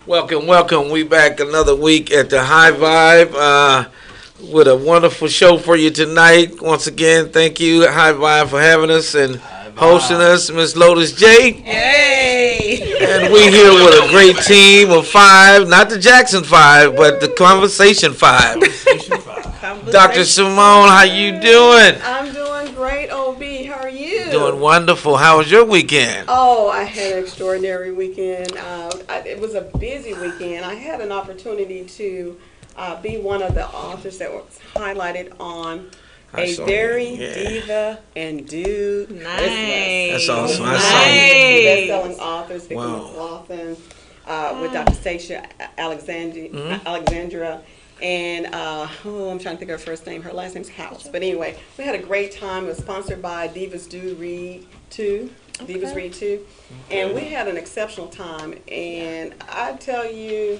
Welcome, welcome. We back another week at the HighVibe with a wonderful show for you tonight. Once again, thank you, HighVibe, for having us and hosting us, Miss Lotus J. Yay! And we here with a great team of 5, not the Jackson 5, but the Conversation 5. Dr. Simone, how you doing? I'm doing great, OB. How are you? Doing wonderful. How was your weekend? Oh, I had an extraordinary weekend. It was a busy weekend. I had an opportunity to be one of the authors that was highlighted on A Dairy Diva and Dude. Nice. That's awesome. Nice. Best-selling authors, Vicky McLaughlin, with Dr. Stacia Alexandra. And I'm trying to think of her first name. Her last name's House. But anyway, we had a great time. It was sponsored by Divas Do Read 2. Divas Read 2. And we had an exceptional time. And I tell you,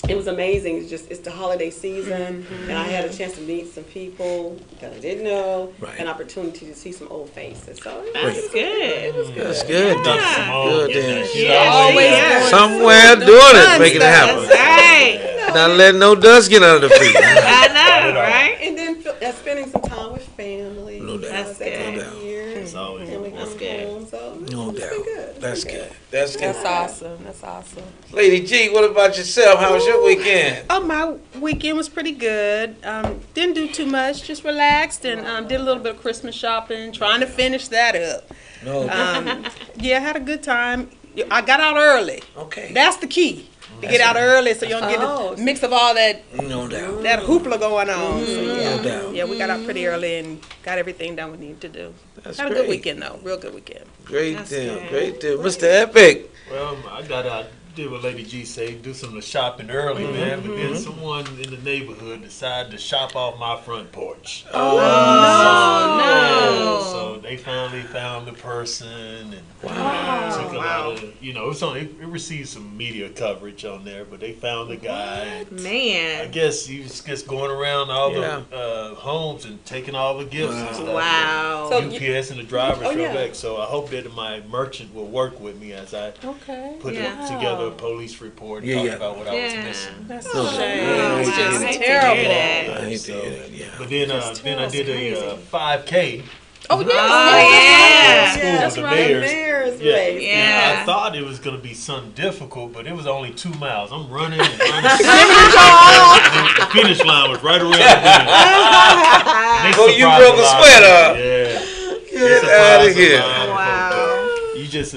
it was amazing. It's the holiday season, and I had a chance to meet some people that I didn't know, an opportunity to see some old faces. So that's good. That's good. Good. Always somewhere doing it, making it happen. That's right. Not letting no dust get under the feet. I know, right? And then spending some time with family. No doubt. That's good. That's always That's good. Home, so No it's doubt. been good. That's good. That's good. That's awesome. That's awesome. Lady G, what about yourself? How was your weekend? Oh, my weekend was pretty good. Didn't do too much, just relaxed and did a little bit of Christmas shopping, trying to finish that up. No. Yeah, had a good time. I got out early. Okay. That's the key. To get out early so you don't get a mix of all that No doubt. that hoopla going on. So, No doubt. yeah, we got out pretty early and got everything done we needed to do. That's Had a great. good weekend though, real good weekend. Great That's deal. good. Great deal. Mr. Epic. Well, I did what Lady G say, do some of the shopping early, man. But then someone in the neighborhood decided to shop off my front porch. Oh, So they finally found the person and took a lot of, it received some media coverage on there, but they found the guy. no. Man. I guess he was just going around all the homes and taking all the gifts and stuff. Wow. So UPS and the driver showed yeah. back, so I hope that my merchant will work with me as I put together a police report and talk about what I was missing. That's No a doubt. shame. Yeah, It's I just hate to terrible. hear that. I hate to hear that, yeah. But then I did a 5K. Oh, yeah. yeah. School That's with the right. Bears. Bears Yeah. race. Yeah. I thought it was going to be something difficult, but it was only 2 miles. I'm running and running. The finish line was right around the bend. And they Oh, you surprised broke a lot of sweat people. up. Yeah. Get They out of surprised here. a lot of Wow. folks.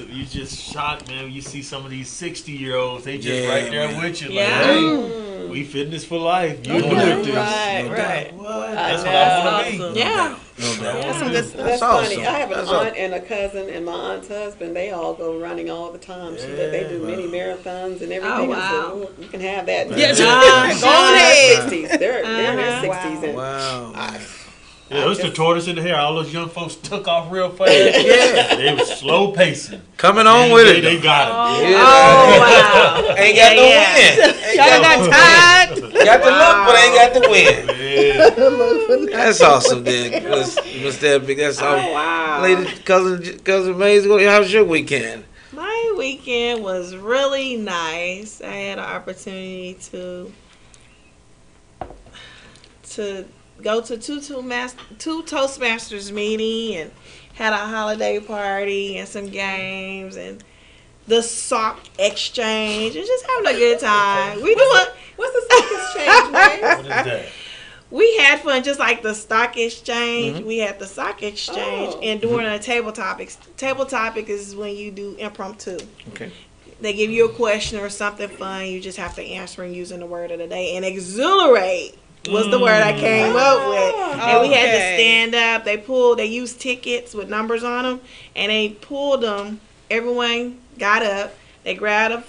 You just shot, man. You see some of these 60-year-olds, they just right there with you. Yeah. Like, hey, we fitness for life. You do it this. Right. What? That's what I want to be. Awesome. Yeah. No doubt. That's some good That's awesome. funny. I have an That's aunt and a cousin and my aunt's husband. They all go running all the time. So they do mini marathons and everything. Oh, I said, wow. "Ooh, you can have that. Yes. They're Go ahead. 60s. They're in their 60s. And Wow. Yeah, it was the tortoise in the hair. All those young folks took off real fast. Yeah. They was slow pacing. Coming on with it. They got it. Yeah. Oh, wow. Ain't got no win. Y'all got tired. Got the look, but ain't got the win. Yeah. That's awesome, then. Mr. Epic. That's awesome. Oh, wow. Lady, cousin Mays, how was your weekend? My weekend was really nice. I had an opportunity to go to two Toastmasters meeting and had a holiday party and some games and the sock exchange and just having a good time. what's the stock exchange, man? What is that? We had fun, just like the stock exchange. We had the sock exchange, Oh. and during a table topic is when you do impromptu. Okay. They give you a question or something fun. You just have to answer and using the word of the day. And exhilarate was the word I came up with. And we had to Okay. stand up. They used tickets with numbers on them, and they pulled them. Everyone got up. They grabbed a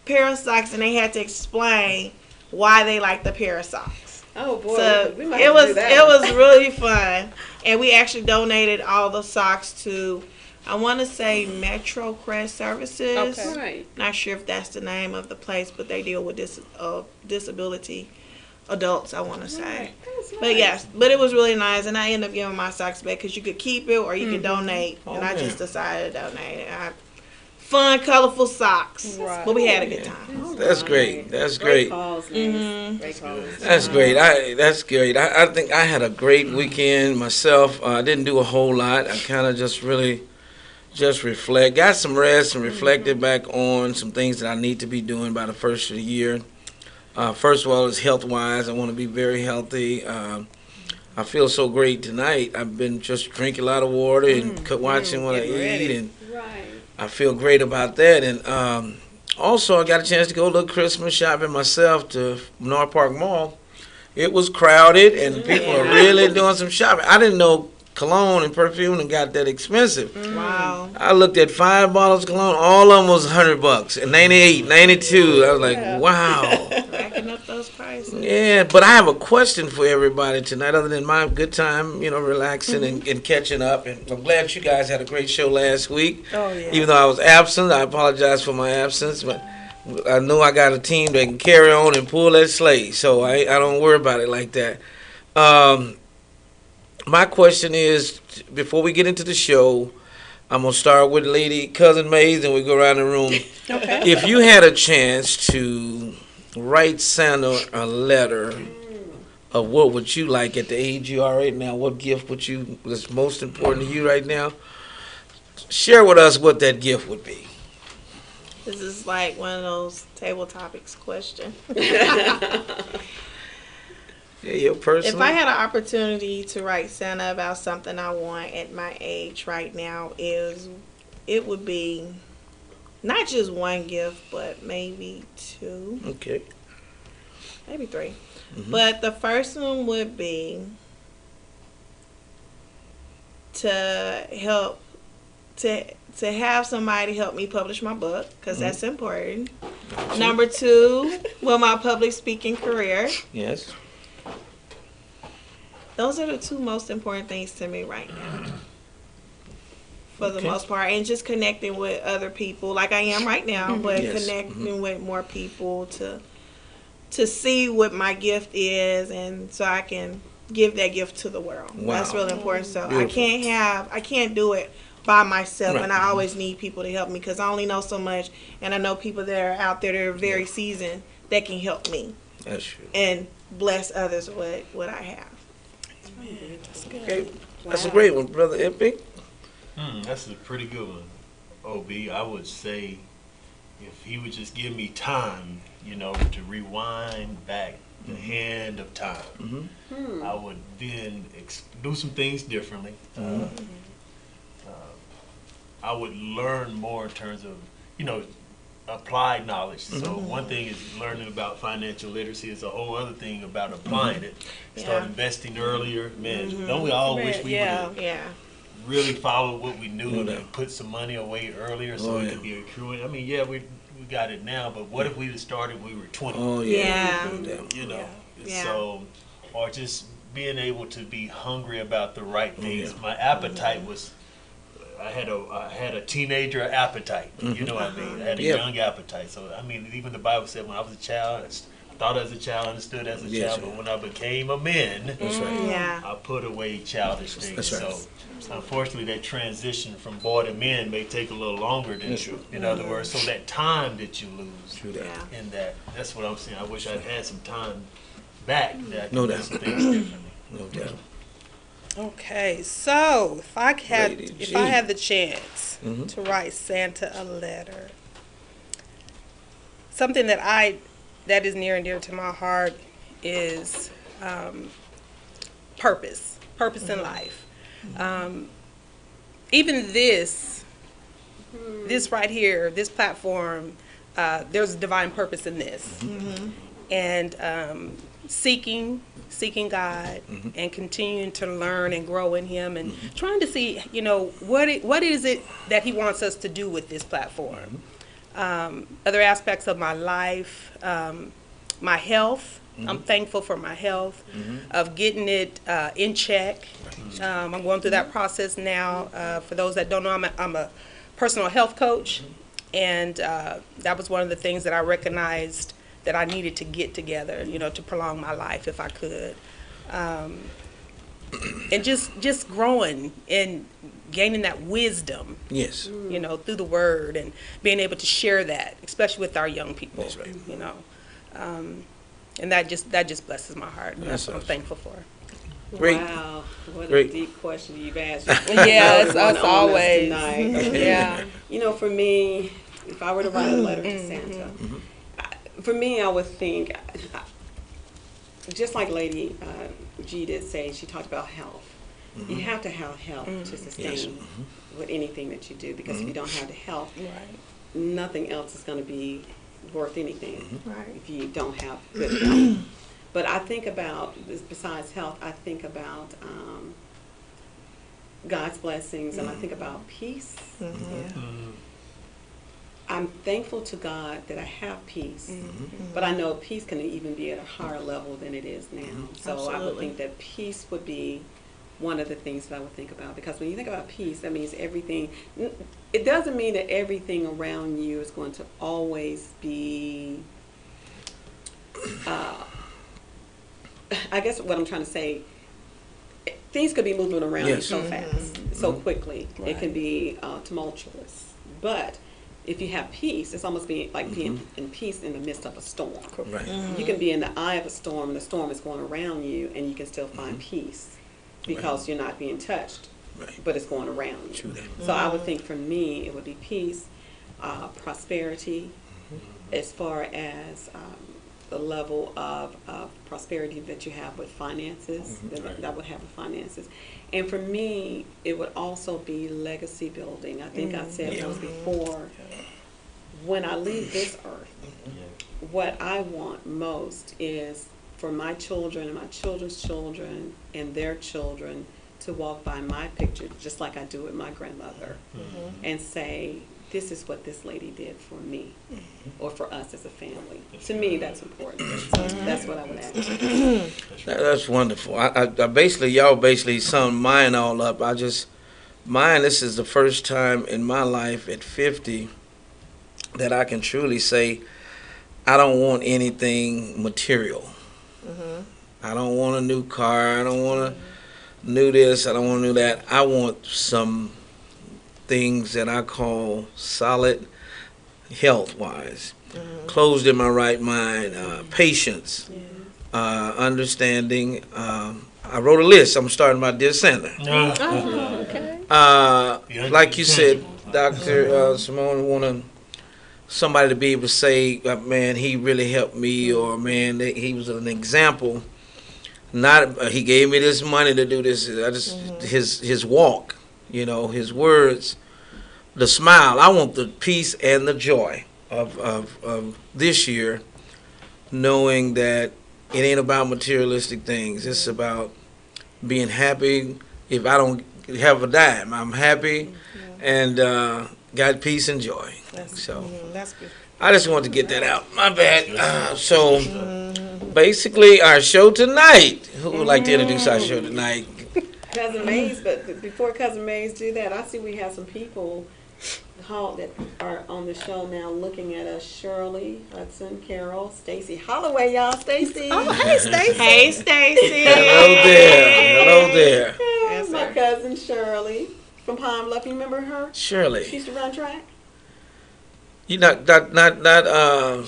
pair of socks, and they had to explain why they liked the pair of socks. Oh, boy. So we might it have to do that. it was really fun, and we actually donated all the socks to, I want to say, Metro Crest Services. Okay. Right. Not sure if that's the name of the place, but they deal with disability adults, I want to say. That's nice. But yes, but it was really nice, and I ended up giving my socks back because you could keep it or you could donate, and I just decided to donate it. I fun, colorful socks. Right. But we had a good time. That's great. That's Great great. calls, ladies. Great calls. That's great. That's great. I think I had a great weekend myself. I didn't do a whole lot. I kind of just really just reflect. Got some rest and reflected back on some things that I need to be doing by the first of the year. First of all, is health-wise. I want to be very healthy. I feel so great tonight. I've been just drinking a lot of water and watching what I eat, and Right. I feel great about that. And also, I got a chance to go a little Christmas shopping myself to North Park Mall. It was crowded, and people are really doing some shopping. I didn't know cologne and perfume and got that expensive. Wow. I looked at 5 bottles of cologne. All of them was $100 and 98, 92. I was like, wow. Racking up those prices. Yeah, but I have a question for everybody tonight, other than my good time, relaxing and catching up. And I'm glad you guys had a great show last week. Oh, yeah. Even though I was absent, I apologize for my absence, but I know I got a team that can carry on and pull that sleigh, so I don't worry about it like that. My question is, before we get into the show, I'm going to start with Lady Cousin Mays, and we go around the room. Okay. If you had a chance to write Santa a letter of what would you like at the age you are right now, what gift was most important to you right now, share with us what that gift would be. This is like one of those table topics questions. Yeah, your personal. If I had an opportunity to write Santa about something I want at my age right now, it would be not just one gift, but maybe 2, Okay. maybe 3. Mhm. But the first one would be to help to have somebody help me publish my book, because that's important. Number 2, my public speaking career. Yes. Those are the 2 most important things to me right now, for the Okay. most part, and just connecting with other people like I am right now, but Yes. connecting with more people to see what my gift is, and so I can give that gift to the world. Wow. That's really important. So Beautiful. I can't do it by myself, Right. and I always need people to help me, because I only know so much, and I know people that are out there that are very seasoned that can help me That's true. and bless others with what I have. Okay. That's a great one, Brother Epic. That's a pretty good one, OB. I would say if he would just give me time, to rewind back the hand of time, I would then do some things differently. I would learn more in terms of, applied knowledge. So one thing is learning about financial literacy. Is a whole other thing about applying it. Start Yeah. investing earlier. Man, don't we all wish we would have Yeah. really followed what we knew No and doubt. put some money away earlier so Oh, it yeah. could be accruing? I mean, yeah, we got it now, but what if we had started when we were 20? Oh, yeah. Yeah. No doubt. Yeah. So, or just being able to be hungry about the right things. yeah. My appetite was, I had a teenager appetite. You know what I mean? I had a Yeah. young appetite. So, I mean, even the Bible said when I was a child, I thought as a child, understood as a Yes, child, right. but when I became a man, That's right. Yeah. I put away childish things. That's right. So, unfortunately, that transition from boy to man may take a little longer than, That's true. in other words. So that time that you lose True that. Yeah. in that's what I'm saying. I wish I'd had some time back that I could No do doubt. some things differently. No doubt. Okay, so if I Lady G. had the chance Mhm. to write Santa a letter, something that is near and dear to my heart is purpose in life. Even this right here, this platform, there's a divine purpose in this, and seeking God and continuing to learn and grow in Him, and trying to see, what is it that He wants us to do with this platform. Other aspects of my life, my health. I'm thankful for my health, of getting it in check. I'm going through that process now. For those that don't know, I'm a personal health coach, and that was one of the things that I recognized that I needed to get together, to prolong my life if I could. and just growing and gaining that wisdom, Yes. you know, through the word and being able to share that, especially with our young people. That's right. You know, and that just blesses my heart. And that's what I'm awesome. thankful for. Great. Wow, what Great. a deep question you've asked. Yeah, it's Going us on always. tonight. Yeah. You know, for me, if I were to write a letter to Santa, for me, I would think, just like Lady G did say, she talked about health. You have to have health to sustain Yes. with anything that you do, because if you don't have the health, Right. nothing else is going to be worth anything Right. if you don't have good health. But I think about, besides health, I think about God's blessings, and I think about peace. I'm thankful to God that I have peace, but I know peace can even be at a higher level than it is now. So I would Absolutely. think that peace would be one of the things that I would think about, because when you think about peace, that means everything. It doesn't mean that everything around you is going to always be. I guess what I'm trying to say, things could be moving around you Yes. so fast, so quickly. It Right. can be tumultuous. But if you have peace, it's almost being like being in peace in the midst of a storm. Right. You can be in the eye of a storm, and the storm is going around you, and you can still find peace because you're not being touched, Right. but it's going around you. True that. So I would think for me, it would be peace, prosperity, as far as the level of prosperity that you have with finances, that would have with finances. And for me, it would also be legacy building. I think I said those before. When I leave this earth, what I want most is for my children and my children's children and their children to walk by my picture, just like I do with my grandmother, and say, this is what this lady did for me, or for us as a family. To me, that's important. So that's what I would add. That's wonderful. I basically, y'all basically summed mine all up. Mine, this is the first time in my life at 50 that I can truly say I don't want anything material. I don't want a new car. I don't want a new this. I don't want to do that. I want some things that I call solid health-wise. Closed in my right mind, patience, understanding. I wrote a list. I'm starting my Dear Santa. Like you said, Dr. Simone, want somebody to be able to say, man, he really helped me, or man, he was an example. Not he gave me this money to do this. I just his walk, you know, his words, the smile. I want the peace and the joy of this year, knowing that it ain't about materialistic things. It's about being happy. If I don't have a dime, I'm happy, and got peace and joy. So That's good. I just wanted to get that out. My bad. So basically, our show tonight. Who would like to introduce our show tonight? Cousin Mays, but before Cousin Mays do that, I see we have some people that are on the show now looking at us. Shirley, Hudson, Carol, Stacy. Holloway, y'all. Stacy. Oh, hey, Stacey. Hey, Stacy. Hello there. Hello there. Yes, My sir. cousin Shirley from Pine Bluff. You remember her? She Shirley. used to run track. You not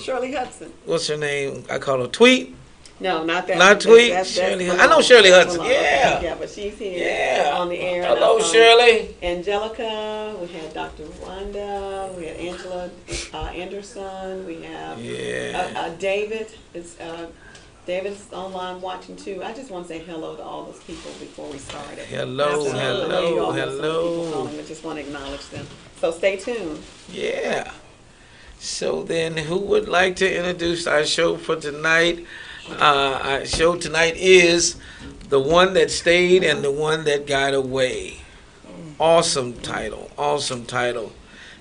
Shirley Hudson. what's her name? I call her Tweet. No, not that. Not Tweet? That's Shirley Malone. I know Shirley That's Hudson. Malone. Yeah. Yeah, but she's here Yeah. on the air. Hello, That's, Shirley. Angelica. We had Dr. Wanda. We had Angela Anderson. We have Yeah. David. David's online watching too. I just want to say hello to all those people before we started. Hello, I know you hello, all know some people hello. calling. I just want to acknowledge them. So stay tuned. Yeah. So then, who would like to introduce our show for tonight? Our show tonight is The One That Stayed and the One That Got Away. Awesome title. Awesome title.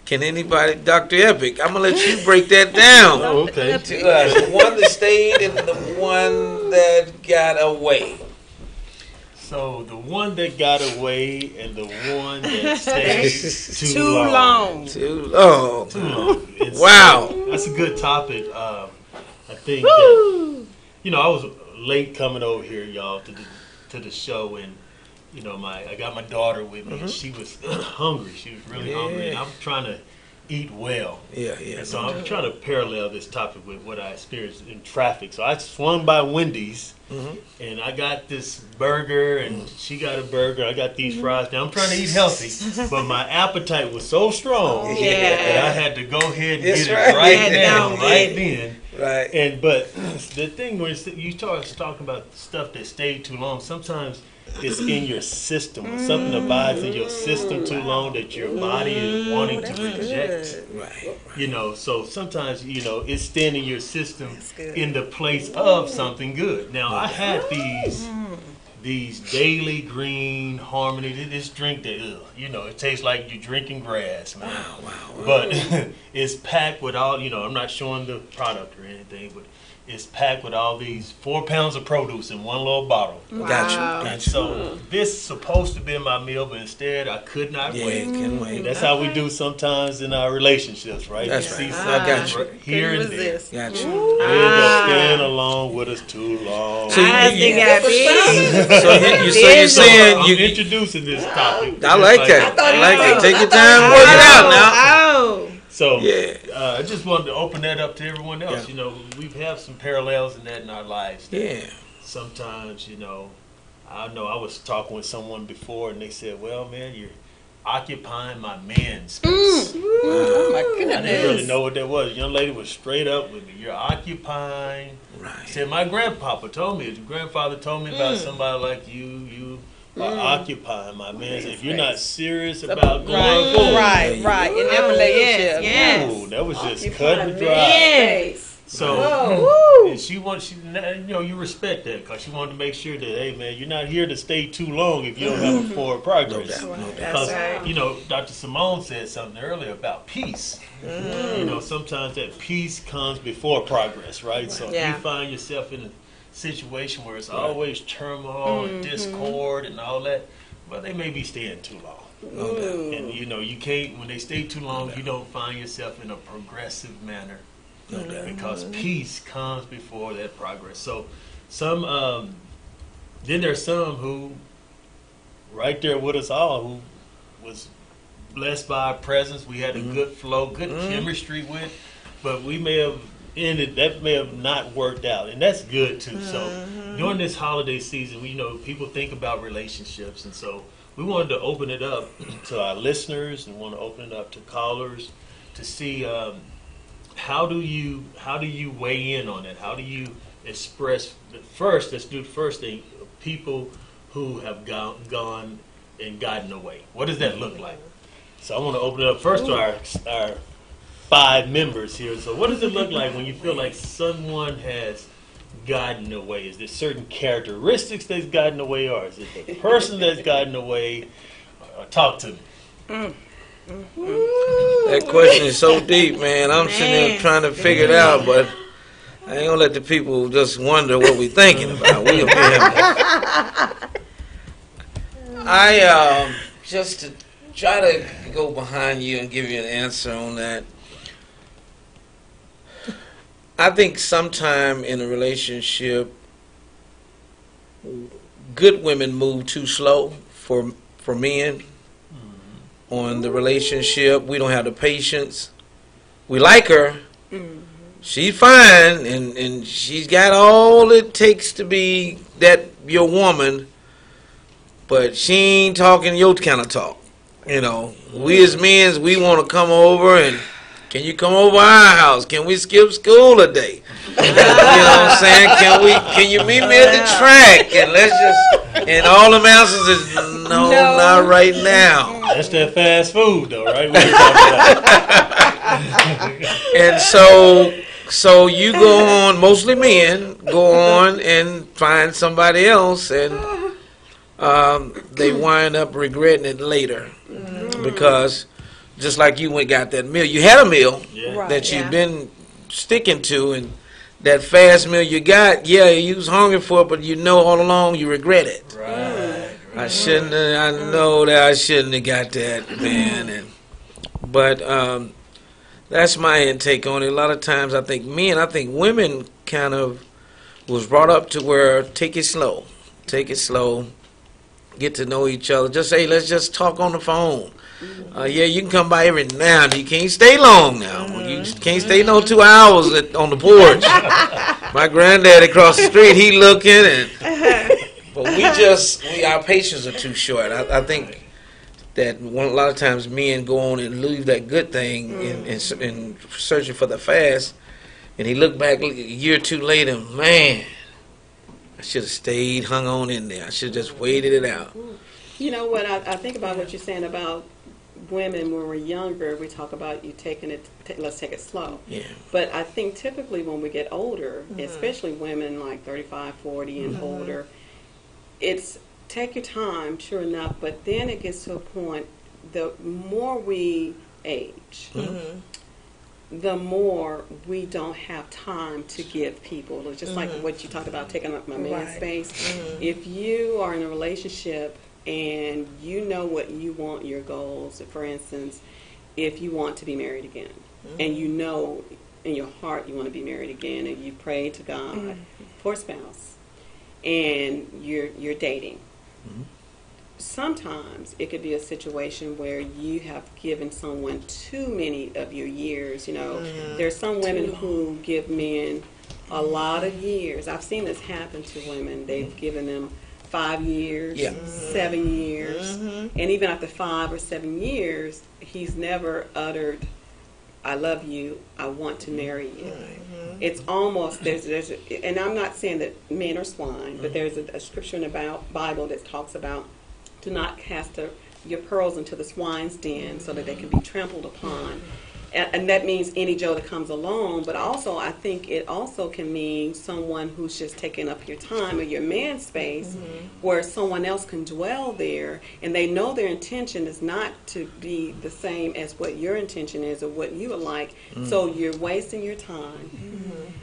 Can anybody, Dr. Epic, I'm going to let you break that down. Oh, okay. To us. The one that stayed and the one that got away. So the one that got away and the one that stayed too, Too long. long. Too long. Too long. It's, Wow. That's a good topic. I think that, I was late coming over here, y'all, to the show, and you know, I got my daughter with me, and she was hungry. She was really hungry, and I'm trying to eat well. Yeah. And so I'm trying to parallel this topic with what I experienced in traffic. So I swung by Wendy's, and I got this burger, and she got a burger. I got these fries. Now I'm trying to eat healthy, but my appetite was so strong that I had to go ahead and get it right now, right then. Right. And but the thing when you start talking about stuff that stayed too long, sometimes it's in your system. When something abides in your system too long that your body is wanting to reject. Right. You know, so sometimes, you know, it's staying in your system in the place of something good. Now, I had these Daily Green Harmony, this drink that, you know, it tastes like you're drinking grass, man. Wow. But it's packed with all, you know, I'm not showing the product or anything, but it's packed with all these 4 pounds of produce in one little bottle. Got And so this supposed to be my meal, but instead I could not wait. Can't wait. And that's how we do sometimes in our relationships, right? That's You see right. something I got you. here and there. Got you. They end up staying along with us too long. So I think I big. So you're saying I'm you introducing this topic. I like that. I like you it. Take your time, work it out now. Oh. So Yeah. I just wanted to open that up to everyone else. Yeah. You know, we have some parallels in that in our lives. That Yeah. Sometimes, you know I was talking with someone before, and they said, "Well, man, you're occupying my man space." Oh my I didn't really goodness. know what that was. The young lady was straight up with me. You're occupying. Right. Said my grandpapa told me. His grandfather told me about somebody like you. You are occupying my man. If you're not serious about going forward, Right, in that relationship. Yes. ooh, that was just You cut put and a dry. face. So, and she you know, you respect that because she wanted to make sure that, hey, man, you're not here to stay too long if you don't have a forward progress. No doubt. Because, right. you know, Dr. Simone said something earlier about peace. You know, sometimes that peace comes before progress, right? So if Yeah. you find yourself in a situation where it's always turmoil and discord and all that, well, they may be staying too long. No doubt. And, you know, you can't, when they stay too long, you don't find yourself in a progressive manner. No doubt. Because peace comes before that progress. So then there's some who, right there with us all, who was blessed by our presence. We had a good flow, good chemistry with, but we may have that may have not worked out, and that's good too. So during this holiday season, we know people think about relationships, and so we wanted to open it up to our listeners and want to open it up to callers to see how do you weigh in on it? How do you express first? Let's do the first thing. People who have gone and gotten away. What does that look like? So I want to open it up first to our 5 members here. So what does it look like when you feel like someone has gotten away? Is there certain characteristics that's gotten away, or is it the person that's gotten away? Talk to me. That question is so deep, man. I'm sitting there trying to figure it out, but I ain't gonna let the people just wonder what we thinking about. We just to try to go behind you and give you an answer on that. I think sometime in a relationship, good women move too slow for men on the relationship. We don't have the patience. We like her. She's fine, and she's got all it takes to be your woman, but she ain't talking your kind of talk. You know, we as men, we want to come over and, can you come over our house? Can we skip school a day? You know what I'm saying? Can you meet me at the track? And let's just, and all the answers is no, not right now. That's that fast food, though, right? We talking about. And so you go on, mostly men, go on and find somebody else, and they wind up regretting it later. Because just like you went got that meal, you had a meal that you've been sticking to, and that fast meal you got, you was hungry for it, but you know all along you regret it. Right. I know that I shouldn't have got that, man. But that's my intake on it. A lot of times I think women kind of was brought up to where take it slow. get to know each other. Just say, let's just talk on the phone. Yeah, you can come by every now and then. You can't stay long now. You can't stay no 2 hours on the porch. My granddad across the street, he looking, and but our patience are too short. I think that a lot of times men go on and leave that good thing in searching for the fast, and he look back a year or two later, man, I should have stayed, hung on in there. I should have just waited it out. You know what? I think about what you're saying about women when we're younger. We talk about you taking it. Let's take it slow. Yeah. But I think typically when we get older, especially women like 35, 40 and older, it's take your time, sure enough. But then it gets to a point. The more we age, the more we don't have time to give people. It's just like what you talked about, taking up my man space. If you are in a relationship and you know what you want, your goals, for instance, if you want to be married again, and you know in your heart you want to be married again, and you pray to God for a spouse, and you're dating, sometimes it could be a situation where you have given someone too many of your years. You know, there's some women who give men a lot of years. I've seen this happen to women. They've given them 5 years, 7 years, and even after 5 or 7 years, he's never uttered, "I love you, I want to marry you." It's almost, and I'm not saying that men are swine, but there's a scripture in the Bible that talks about, do not cast your pearls into the swine's den so that they can be trampled upon. And that means any Joe that comes along, but also I think it also can mean someone who's just taking up your time or your man space, where someone else can dwell there, and they know their intention is not to be the same as what your intention is or what you would like. So you're wasting your time,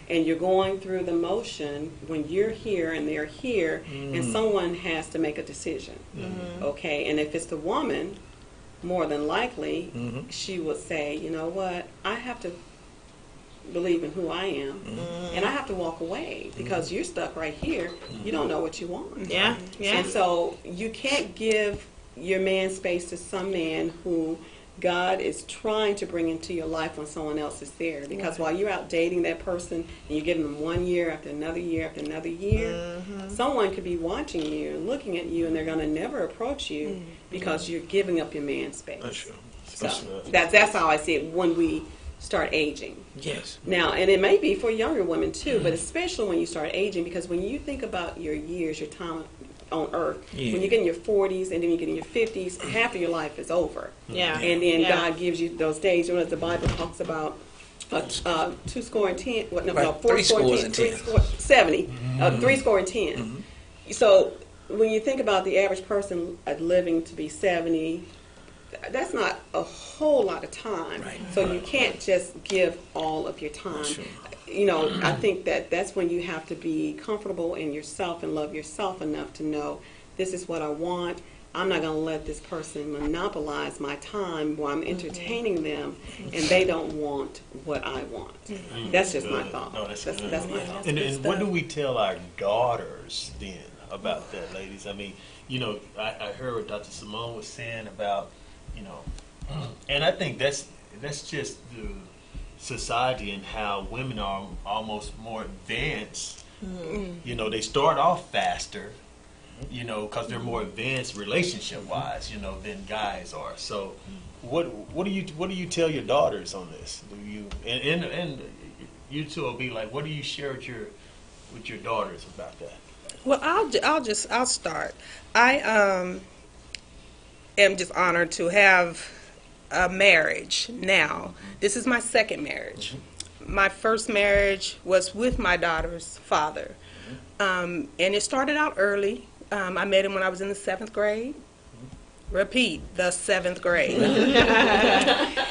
and you're going through the motion when you're here and they're here, and someone has to make a decision. Okay, and if it's the woman, more than likely, she will say, you know what, I have to believe in who I am, and I have to walk away because you're stuck right here. You don't know what you want. Yeah. And so you can't give your man space to some man who God is trying to bring into your life when someone else is there. Because while you're out dating that person and you're giving them 1 year after another year after another year, someone could be watching you and looking at you, and they're going to never approach you because you're giving up your man space. That's true. So that's how I see it when we start aging. Yes. Now, and it may be for younger women too, but especially when you start aging, because when you think about your years, your time on earth, when you get in your 40s and then you get in your 50s, half of your life is over. Yeah. And then God gives you those days. You know, as the Bible talks about 2 score and 10, what, no, Right. 4 Three score and scores 10, and 3 10. score, 70, 3 score and 10. So when you think about the average person living to be 70, that's not a whole lot of time. Right. So you can't just give all of your time. Sure. You know, I think that's when you have to be comfortable in yourself and love yourself enough to know, this is what I want. I'm not going to let this person monopolize my time while I'm entertaining them, and they don't want what I want. That's just my thought. No, that's my thought. And what do we tell our daughters then about that, ladies? I mean, you know, I heard what Dr. Simone was saying about, you know, and I think that's just the society and how women are almost more advanced. You know, they start off faster, you know, because they're more advanced relationship wise, you know, than guys are. So what do you tell your daughters on this? Do you and you two will be like, what do you share with your daughters about that? Well, I'll start. I am just honored to have a marriage now. This is my second marriage. My first marriage was with my daughter's father, and it started out early. I met him when I was in the 7th grade. Repeat, the 7th grade.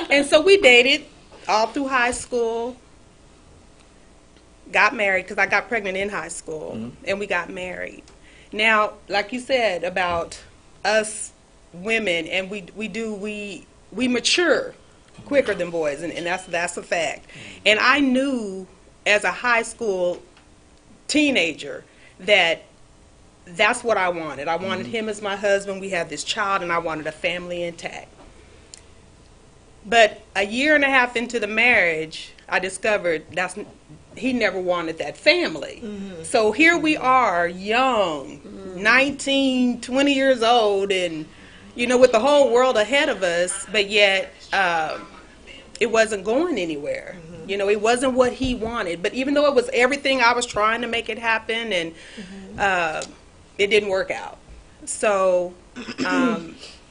And so we dated all through high school. Got married because I got pregnant in high school, and we got married. Now, like you said about us women, and we mature quicker than boys, and that's a fact. And I knew as a high school teenager that that's what I wanted. I wanted him as my husband. We had this child, and I wanted a family intact. But a year and a half into the marriage, I discovered he never wanted that family. So here we are, young, 19, 20 years old, and, you know, with the whole world ahead of us, but yet it wasn't going anywhere. You know, it wasn't what he wanted. But even though it was everything, I was trying to make it happen, and it didn't work out. So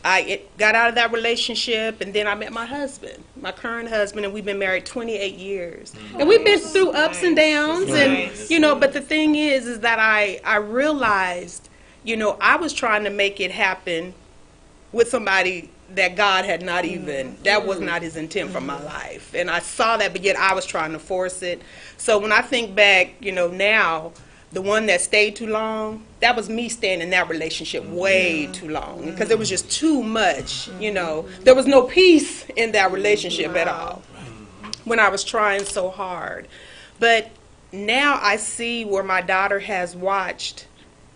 I got out of that relationship, and then I met my husband, my current husband, and we've been married 28 years. And we've been through ups and downs, and, you know, but the thing is that I realized, you know, I was trying to make it happen with somebody that God had not even, that was not his intent for my life. And I saw that, but yet I was trying to force it. So when I think back, you know, now, the one that stayed too long, that was me staying in that relationship way too long, because it was just too much, you know. There was no peace in that relationship at all when I was trying so hard. But now I see where my daughter has watched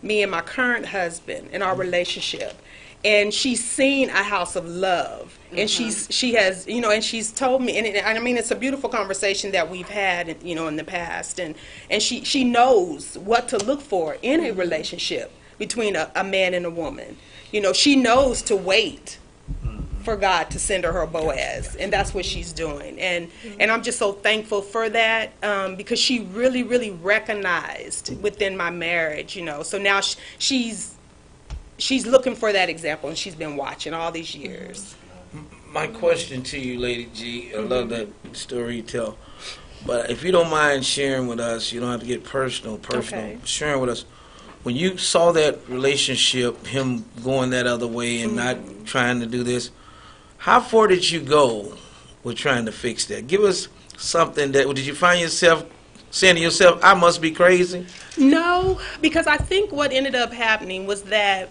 me and my current husband in our relationship, and she's seen a house of love, and she has, you know, and she's told me, and I mean, it's a beautiful conversation that we've had, you know, in the past, and she knows what to look for in a relationship between a man and a woman. You know, she knows to wait for God to send her Boaz, and that's what she's doing, and I'm just so thankful for that, because she really, really recognized within my marriage, you know. So now she's looking for that example, and she's been watching all these years. My question to you, Lady G, I love that story you tell, but if you don't mind sharing with us, you don't have to get personal, Okay. sharing with us, when you saw that relationship, him going that other way and not trying to do this, how far did you go with trying to fix that? Give us something that, did you find yourself saying to yourself, I must be crazy? No, because I think what ended up happening was that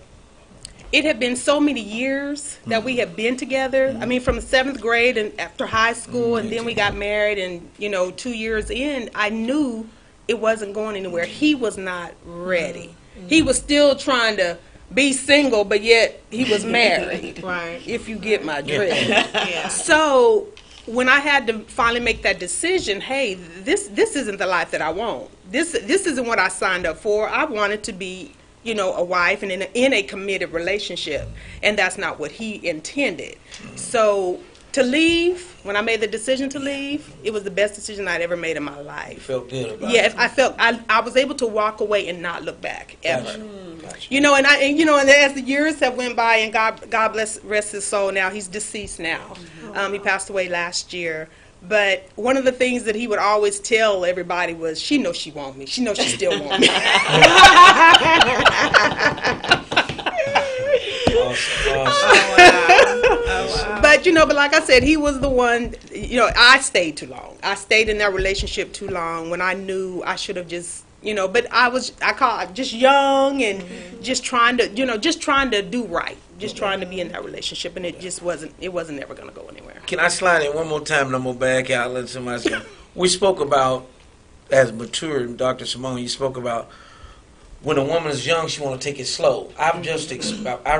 it had been so many years that we had been together. I mean, from the 7th grade and after high school, and then we got married, and, you know, 2 years in, I knew it wasn't going anywhere. He was not ready. He was still trying to be single, but yet he was married. Right. If you get my drift. Yeah. So when I had to finally make that decision, hey, this isn't the life that I want. This isn't what I signed up for. I wanted to be, you know, a wife and in a committed relationship, and that's not what he intended. So to leave, when I made the decision to leave, it was the best decision I'd ever made in my life. You felt good about it? Yeah, I felt I was able to walk away and not look back ever. Gotcha. You know, and as the years have went by, and God rest his soul now, he's deceased now. He passed away last year. But one of the things that he would always tell everybody was, she knows she wants me. She knows she still wants me. Awesome. But, you know, but like I said, he was the one, you know, I stayed too long. I stayed in that relationship too long when I knew I should have just, you know, but I call it just young and just trying to, you know, just trying to do right. Just trying to be in that relationship, and it wasn't ever going to go anywhere. Can I slide in one more time and I'm going to back out, let somebody say, we spoke about, as mature, Dr. Simone, you spoke about when a woman is young, she want to take it slow. I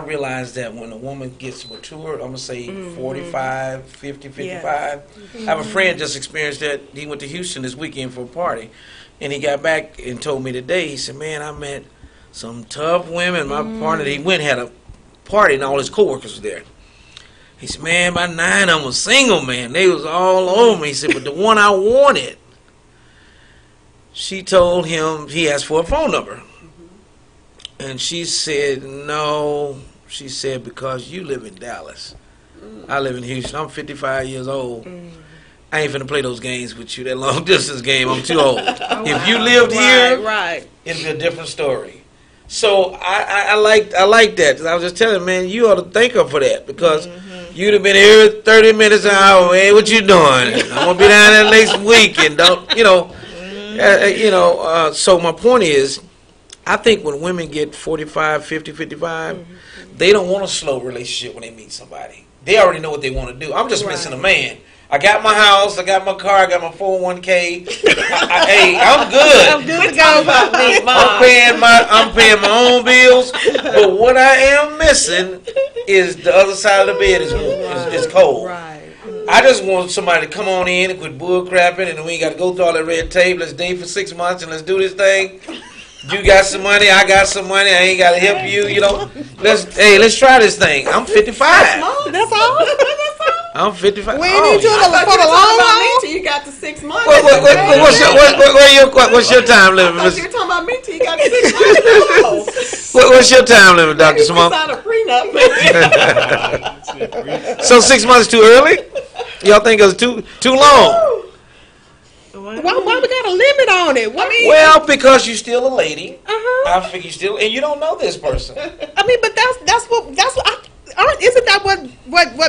realized that when a woman gets mature, I'm going to say 45, 50, 55. Yes. I have a friend just experienced that. He went to Houston this weekend for a party, and he got back and told me today, he said, man, I met some tough women. My partner, he went and had a party, and all his coworkers were there. He said, man, by 9 of them was single, man. They was all over me. He said, but the one I wanted, she told him, he asked for a phone number. And she said, no. She said, because you live in Dallas. I live in Houston. I'm 55 years old. I ain't finna play those games with you, that long distance game. I'm too old. If you lived here, Right. it'd be a different story. So I like that. I was just telling, man, you ought to thank her for that, because you'd have been here 30 minutes an hour. Hey, what you doing? I'm gonna be down there next week, and don't, you know. So my point is, I think when women get 45, 50, 55, they don't want a slow relationship when they meet somebody. They already know what they want to do. I'm just missing a man. I got my house, I got my car, I got my 401k. Hey, I'm good. I'm good to go. I'm paying my own bills. But what I am missing is the other side of the bed is warm. It's cold. Right. I just want somebody to come on in and quit bull crapping, and we ain't got to go through all that red tape. Let's date for 6 months and let's do this thing. You got some money, I got some money. I ain't got to help you. You know, let's try this thing. I'm 55. That's all. I'm 55. We ain't need to I thought for the you were talking about long me haul. till you got to 6 months. What's your time limit? I thought you were talking about me till you got to 6 months. What's your time limit, Dr. Maybe Simone? we signed a prenup. So 6 months too early? Y'all think it's too long? Why we got a limit on it? Well, because you're still a lady. I figure you still, and you don't know this person. I mean, but that's what isn't that what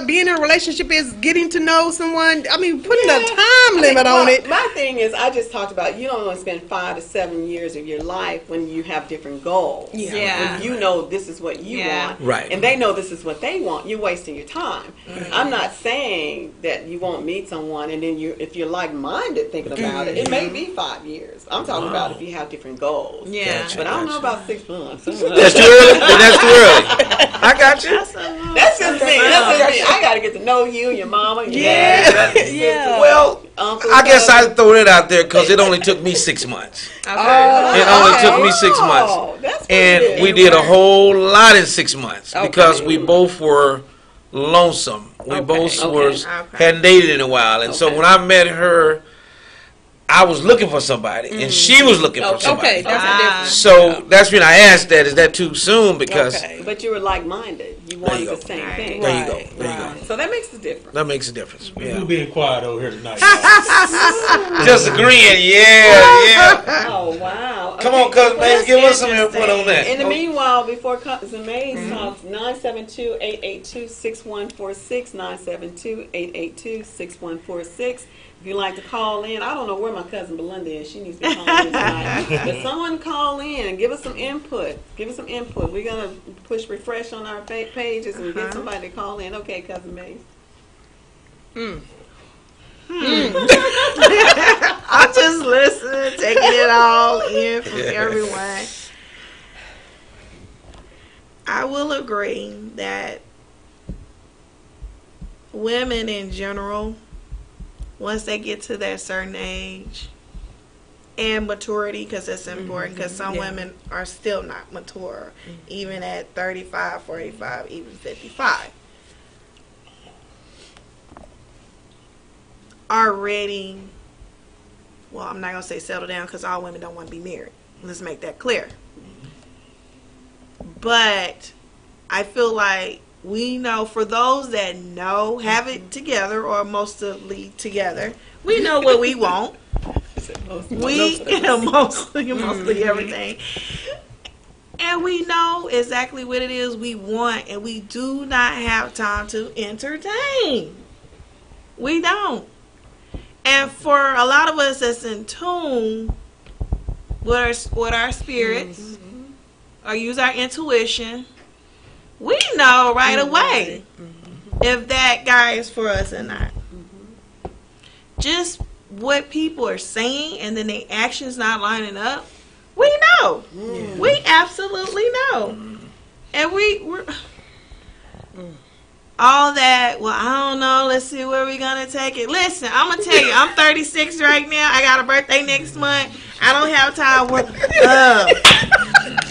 being in a relationship is, getting to know someone? I mean, putting a time limit on it. My thing is, I just talked about you don't want to spend 5 to 7 years of your life when you have different goals. Yeah. When you know this is what you want, Right. and they know this is what they want. You're wasting your time. I'm not saying that you won't meet someone, and then if you're like-minded thinking about it, it may be 5 years. I'm talking about if you have different goals. Yeah. But I don't know about 6 months. That's too early? Then that's too early. I got you. That's just me. I got to get to know you, your mama, your dad, your sister, Well, uncle, I guess cousin. I'd throw that out there because it only took me 6 months. Okay. It only took me 6 months. That's And we did a whole lot in 6 months because we both were lonesome. We both hadn't dated in a while. And so when I met her, I was looking for somebody, and she was looking for somebody. Okay, that's a difference. So that's when I asked that, is that too soon? Because But you were like-minded. You wanted the same thing. there you go. There you go. So that makes a difference. That makes a difference. We're Yeah. being quiet over here tonight. Just agreeing. Yeah. Oh, wow. Come on, Cousin Mays, give us some input on that. In the meanwhile, before Cousin Mays talks, 972-882-6146, 972-882-6146. If you'd like to call in, I don't know where my cousin Belinda is. She needs to be calling in tonight. But someone call in and give us some input. Give us some input. We're going to push refresh on our pages and get somebody to call in. Okay, Cousin Mays. I'm just listening, taking it all in from everyone. I will agree that women in general, once they get to that certain age and maturity, because it's important, because some women are still not mature, even at 35, 45, even 55, are ready. Well, I'm not going to say settle down, because all women don't want to be married. Let's make that clear. But I feel like we know, for those that know, have it together, or mostly together, we know what we want. Mostly everything. And we know exactly what it is we want, and we do not have time to entertain. We don't. And for a lot of us that's in tune with our spirits, or use our intuition, we know right away if that guy is for us or not. Just what people are saying and then their actions not lining up, we know. We absolutely know. And we're all that, well, I don't know, let's see where we're going to take it. Listen, I'm going to tell you, I'm 36 right now. I got a birthday next month. I don't have time.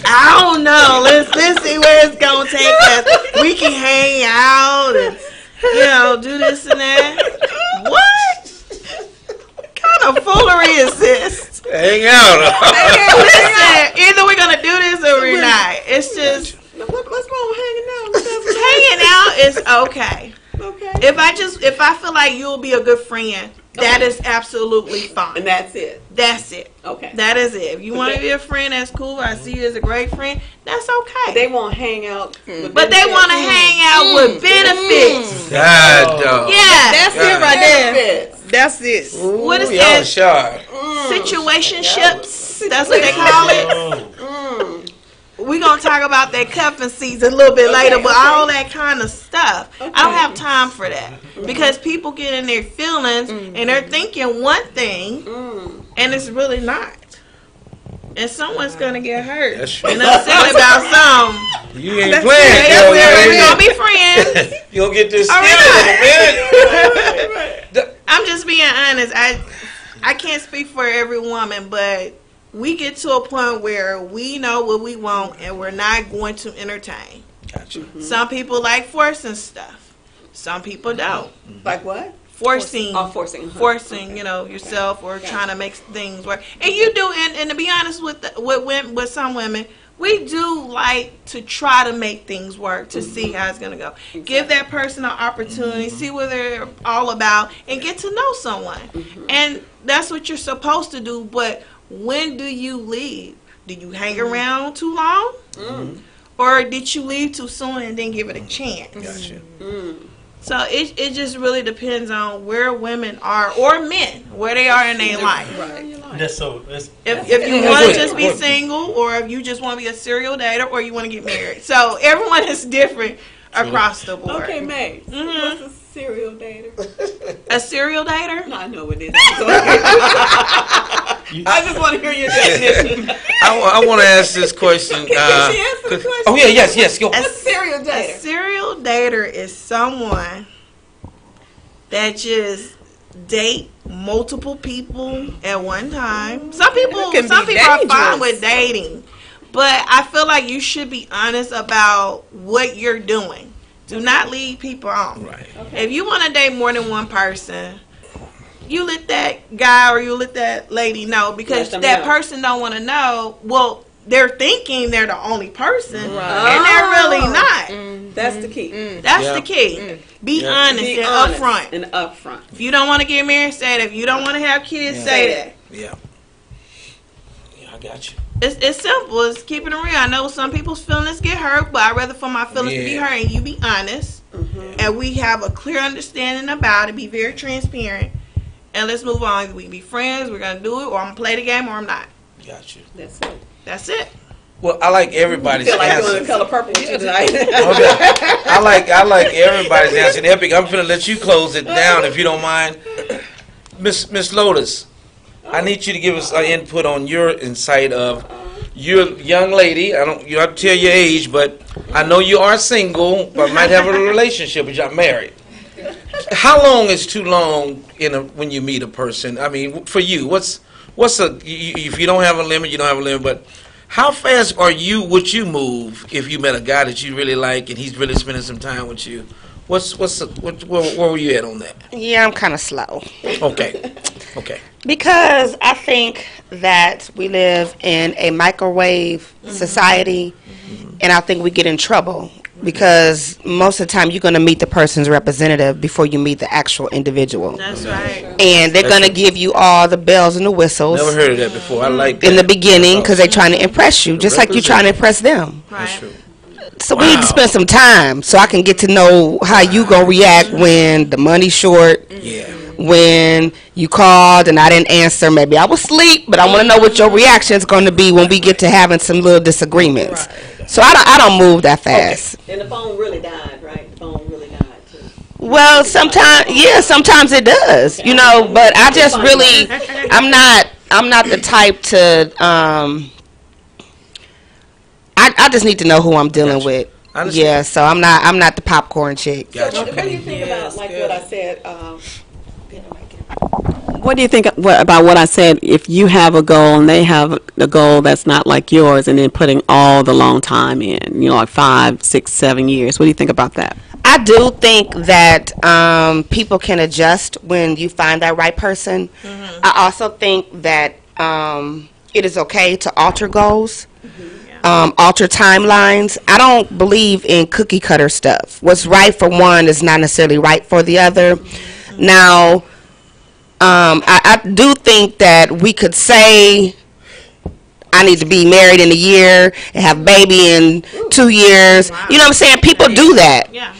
I don't know. Let's see where it's going to take us. We can hang out and, do this and that. What kind of foolery is this? Hang out. Listen, either we're going to do this or we're not. It's just, What's wrong with hanging out? hanging out is okay. Okay. If I feel like you'll be a good friend, that is absolutely fine. And that's it. That's it. Okay. That is it. If you want to be a friend, that's cool. I see you as a great friend. That's okay. They won't hang out. But they want to hang out with benefits. God, dog. Yeah. That's it right there. Benefits. That's it. What is Y'all that? sharp. Situationships. That's what they call it. we're going to talk about that cuffing season a little bit later, but all that kind of stuff. I don't have time for that because people get in their feelings and they're thinking one thing and it's really not. And someone's going to get hurt. That's true. And upset about something. You ain't playing, girl. We're going to be friends. You going to get this All skin right. in a minute. I'm just being honest. I can't speak for every woman, but we get to a point where we know what we want and we're not going to entertain. Gotcha. Some people like forcing stuff. Some people don't. Like what? Forcing, Forcing, yourself or trying to make things work. And you do, and to be honest with some women, we do like to try to make things work to see how it's going to go. Exactly. Give that person an opportunity, see what they're all about, and get to know someone. And that's what you're supposed to do. But when do you leave? Do you hang around too long? Or did you leave too soon and then give it a chance? Gotcha. So it just really depends on where women are, or men, where they are in their life. Right. That's If you want to just be single, or if you just want to be a serial dater, or you want to get married. So everyone is different across the board. Okay, May. What's a serial dater? A serial dater? No, I know what it is. I just want to hear your definition. I want to ask this question. Can she answer the question? Oh, yeah, yes, go. What's a serial A dater? serial dater is someone that just date multiple people at one time. Some people can be are fine dangerous. with dating, but I feel like you should be honest about what you're doing. Do not lead people on. Right. If you want to date more than one person, you let that guy or you let that lady know, because Let them that know. person don't want to know. Well, they're thinking they're the only person, Right. and they're really not. That's the key. That's Yeah. the key. Be Yeah. honest Be and honest upfront. and upfront. If you don't want to get married, say that. If you don't want to have kids, Yeah. say that. Yeah. Yeah, I got you. It's simple. It's keeping it real. I know some people's feelings get hurt, but I'd rather for my feelings to be Yeah. hurt and you be honest. And we have a clear understanding about it. Be very transparent. And let's move on. Either we can be friends, we're going to do it, or I'm going to play the game, or I'm not. Got you. That's it. That's it. Well, I like everybody's I feel like answer. doing the color purple with you tonight. Okay. I like everybody's answer. And Epic, I'm finna let you close it down if you don't mind. Miss Lotus, I need you to give us an input on your insight of you're a young lady. You don't have to tell your age, but I know you are single, but might have a relationship, but you're not married. How long is too long when you meet a person? I mean, for you, if you don't have a limit, you don't have a limit, but how fast would you move if you met a guy that you really like and he's really spending some time with you? Where were you at on that? Yeah, I'm kind of slow. Okay. Because I think that we live in a microwave society, and I think we get in trouble because most of the time you're going to meet the person's representative before you meet the actual individual. That's right. And they're going to give you all the bells and the whistles Never heard of that before. I like that. in the beginning because they're trying to impress you, just like you're trying to impress them. That's Right. true. So we need to spend some time so I can get to know how you going to react when the money's short. Yeah. When you called and I didn't answer, maybe I was asleep, but I want to know what your reaction is going to be when we get to having some little disagreements. So I don't move that fast. And the phone really died, right? The phone really died too. Well, sometimes it does, but I just really, I'm not the type to, I just need to know who I'm dealing Gotcha. with. I understand. Yeah, so I'm not the popcorn chick. Gotcha. What do you think about like good. what I said? What do you think about what I said? If you have a goal and they have a goal that's not like yours, and then putting all the long time in, like 5, 6, 7 years. What do you think about that? I do think that people can adjust when you find that right person. I also think that it is okay to alter goals, alter timelines. I don't believe in cookie cutter stuff. What's right for one is not necessarily right for the other. Now, I do think that we could say I need to be married in a year and have a baby in 2 years. Wow. You know what I'm saying? People do that. Yeah.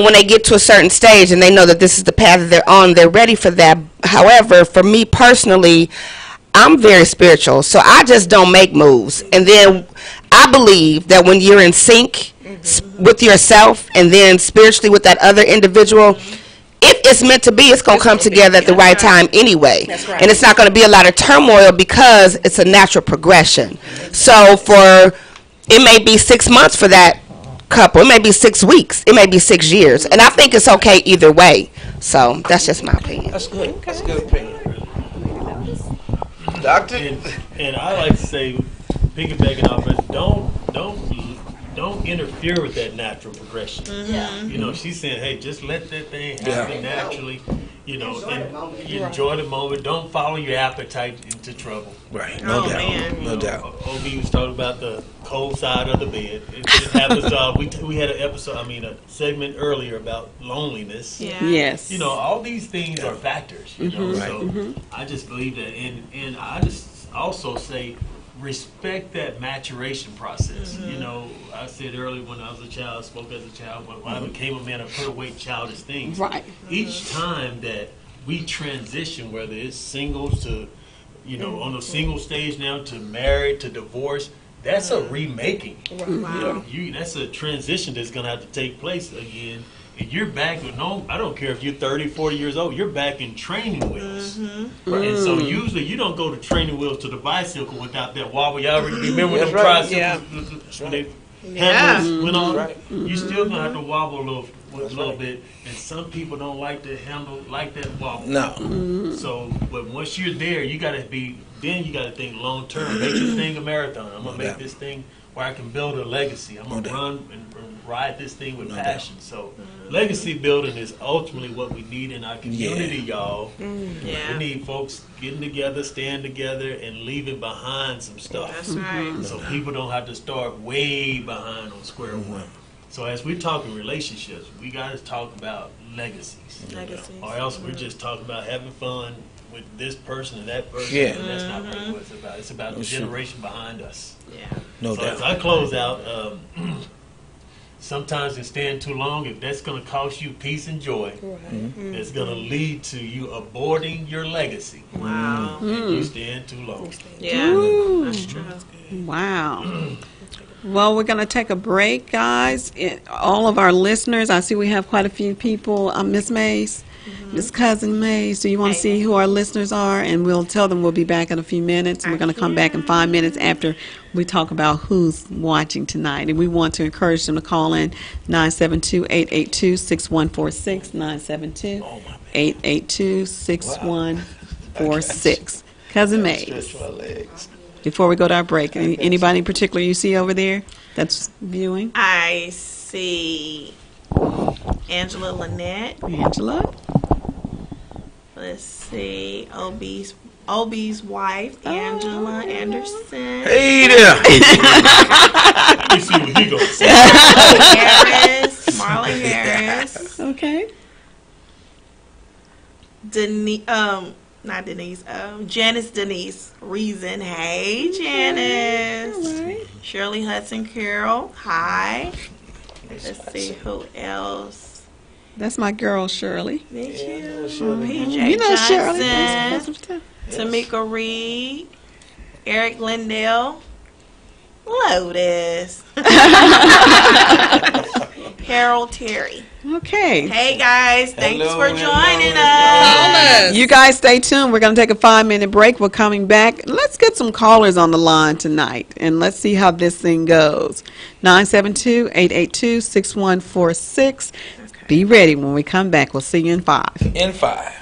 When they get to a certain stage and they know that this is the path that they're on, they're ready for that. However, for me personally, I'm very spiritual, so I just don't make moves. And then I believe that when you're in sync with yourself and then spiritually with that other individual, if it's meant to be, it's going to come together at the right time anyway. That's right. And it's not going to be a lot of turmoil because it's a natural progression. So it may be 6 months for that couple. It may be 6 weeks. It may be 6 years. And I think it's okay either way. So that's just my opinion. That's good. That's a good opinion. Doctor? And I like to say, piggybacking off it, don't interfere with that natural progression. You know, she's saying, hey, just let that thing happen naturally. You know, enjoy the moment. Don't follow your appetite into trouble. Right, no doubt. Man. No doubt. OB was talking about the cold side of the bed. It happens. We had a segment earlier about loneliness. Yeah. Yes. You know, all these things are factors. You know, so I just believe that, and I just also say, respect that maturation process. You know, I said earlier when I was a child, spoke as a child, but when I became a man, I put away childish things. Right. Each time that we transition, whether it's singles to, you know, on the single stage now to married to divorce, that's a remaking. Wow. That's a transition that's going to have to take place again. And you're back with I don't care if you're 30, 40 years old, you're back in training wheels. And so usually you don't go to training wheels to the bicycle without that wobble. Y'all remember them tricycles when they handles went on? Right. You still going to have to wobble a little bit. And some people don't like to handle like that wobble. No. So, but once you're there, you got to think long term. Make this thing a marathon. I'm going to make this thing where I can build a legacy. I'm going to run and ride this thing with passion. So legacy building is ultimately what we need in our community, y'all. We need folks getting together, staying together, and leaving behind some stuff. That's right. So people don't have to start way behind on square one. So as we're talking relationships, we got to talk about legacies. Or else we're just talking about having fun with this person and that person. Yeah. And that's not really what it's about. It's about the generation behind us. Yeah. No So doubt. as I close out, sometimes in staying too long, if that's going to cost you peace and joy, it's going to lead to you aborting your legacy. Wow. And you staying too long. Yeah. That's true. Wow. Well, we're going to take a break, guys. All of our listeners, I see we have quite a few people. Miss Mays, Miss Cousin Mays, do you want to see who our listeners are? And we'll tell them we'll be back in a few minutes. And we're going to come back in 5 minutes after we talk about who's watching tonight. And we want to encourage them to call in 972-882-6146, 972-882-6146. Cousin Mays. Before we go to our break, anybody in particular you see over there that's viewing? I see Angela Lynette. Angela? Let's see, OB's wife, Angela Anderson. Hey there. Let me see what he going to say. Marlon Harris. Okay. Janice Denise Reason. Hey, Janice. All right. Shirley Hudson Carroll. Hi. Let's see who else. That's my girl, Shirley. Thank you. Shirley. PJ You know Johnson. Shirley. Tamika Reed. Eric Lindell. Lotus. Harold Terry. Okay. Hey guys, thanks Hello, for hello, joining hello. us. You guys stay tuned. We're going to take a 5-minute break. We're coming back. Let's get some callers on the line tonight, and let's see how this thing goes. 972-882-6146. Be ready when we come back. We'll see you in 5. In 5.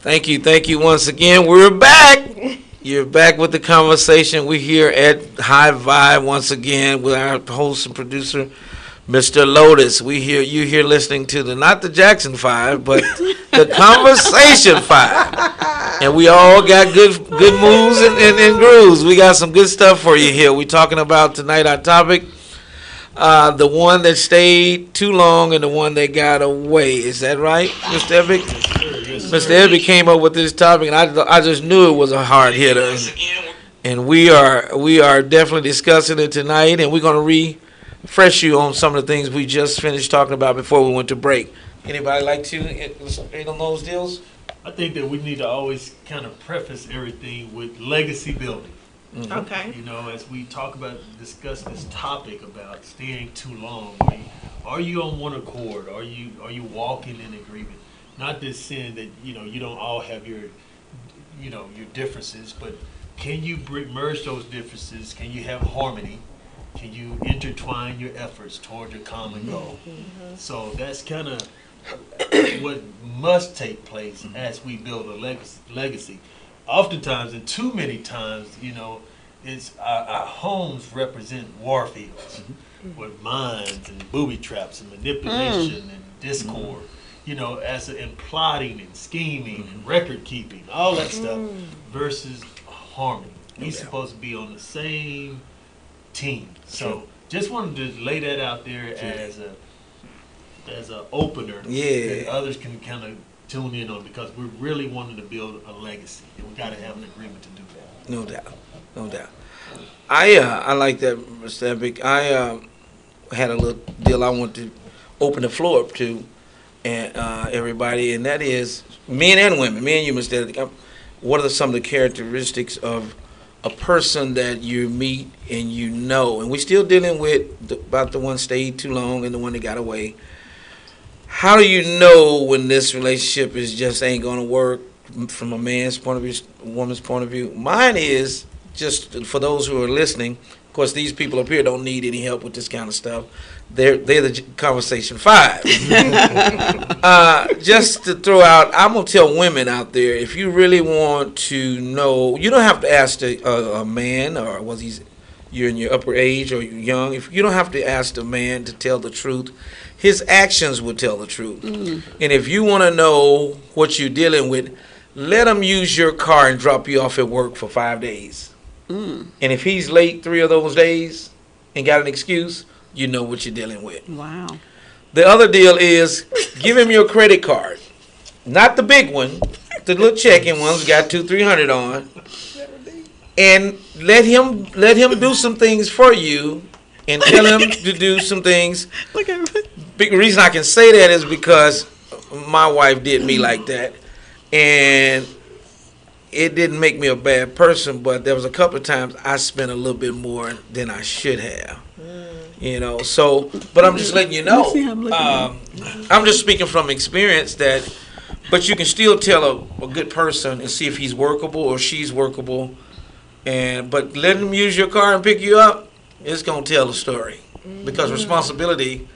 Thank you once again. We're back. You're back with the conversation. We're here at High Vibe once again with our host and producer, Mr. Lotus. You here listening to not the Jackson 5, but the Conversation 5. And we all got good moves and grooves. We got some good stuff for you here. We're talking about tonight our topic, the one that stayed too long and the one that got away. Is that right, Mr. Epic? Mr. Epic came up with this topic, and I just knew it was a hard hitter. And we are definitely discussing it tonight, and we're going to refresh you on some of the things we just finished talking about before we went to break. Anybody like to hit on those deals? I think that we need to always kind of preface everything with legacy building. Mm-hmm. Okay. You know, as we discuss this topic about staying too long, are you on one accord? Are you walking in agreement? Not this saying that you don't all have your differences, but can you merge those differences? Can you have harmony? Can you intertwine your efforts toward your common goal? Mm-hmm. So that's kind of what must take place as we build a legacy. Oftentimes, and too many times, it's our homes represent war fields with mines and booby traps and manipulation and discord. As in plotting and scheming and record keeping, all that stuff, versus harmony. We're supposed to be on the same team. So just wanted to lay that out there as a opener that others can kind of tune in on, because we're really wanting to build a legacy, and we got to have an agreement to do that. No doubt. I like that, Mr. Epic. I had a little deal I want to open the floor up to. And everybody, and that is men and women, me and you, Mr. Epic. What are some of the characteristics of a person that you meet and and we're still dealing with about the one stayed too long and the one that got away. How do you know when this relationship is just ain't going to work from a man's point of view, a woman's point of view? Mine is, just for those who are listening, of course, these people up here don't need any help with this kind of stuff. They're the Conversation 5. Just to throw out, I'm going to tell women out there, if you really want to know, you don't have to ask a man, or you're in your upper age or you're young. If you don't have to ask the man to tell the truth, his actions will tell the truth. And if you want to know what you're dealing with, let him use your car and drop you off at work for 5 days. And if he's late 3 of those days and got an excuse, you know what you're dealing with. Wow. The other deal is, give him your credit card. Not the big one, the little checking one's got $200-300 on. And let him do some things for you, and tell him to do some things. Look at me. Big reason I can say that is because my wife did me like that. And it didn't make me a bad person, but there was a couple of times I spent a little bit more than I should have. So, but I'm just letting you know. I'm just speaking from experience but you can still tell a good person and see if he's workable or she's workable. But letting them use your car and pick you up, it's going to tell the story. Because responsibility,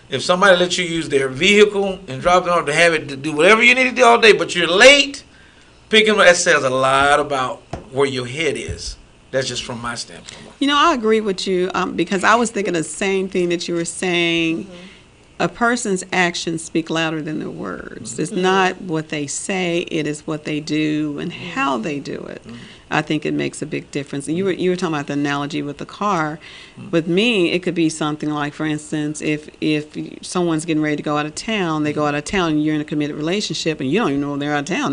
if somebody lets you use their vehicle and drop it off to have it to do whatever you need to do all day, but you're late, picking up, that says a lot about where your head is. That's just from my standpoint. I agree with you because I was thinking the same thing that you were saying. A person's actions speak louder than their words. It's not what they say, it is what they do and how they do it. I think it makes a big difference. You were talking about the analogy with the car. With me, it could be something like, for instance, if someone's getting ready to go out of town, they go out of town and you're in a committed relationship and you don't even know they're out of town.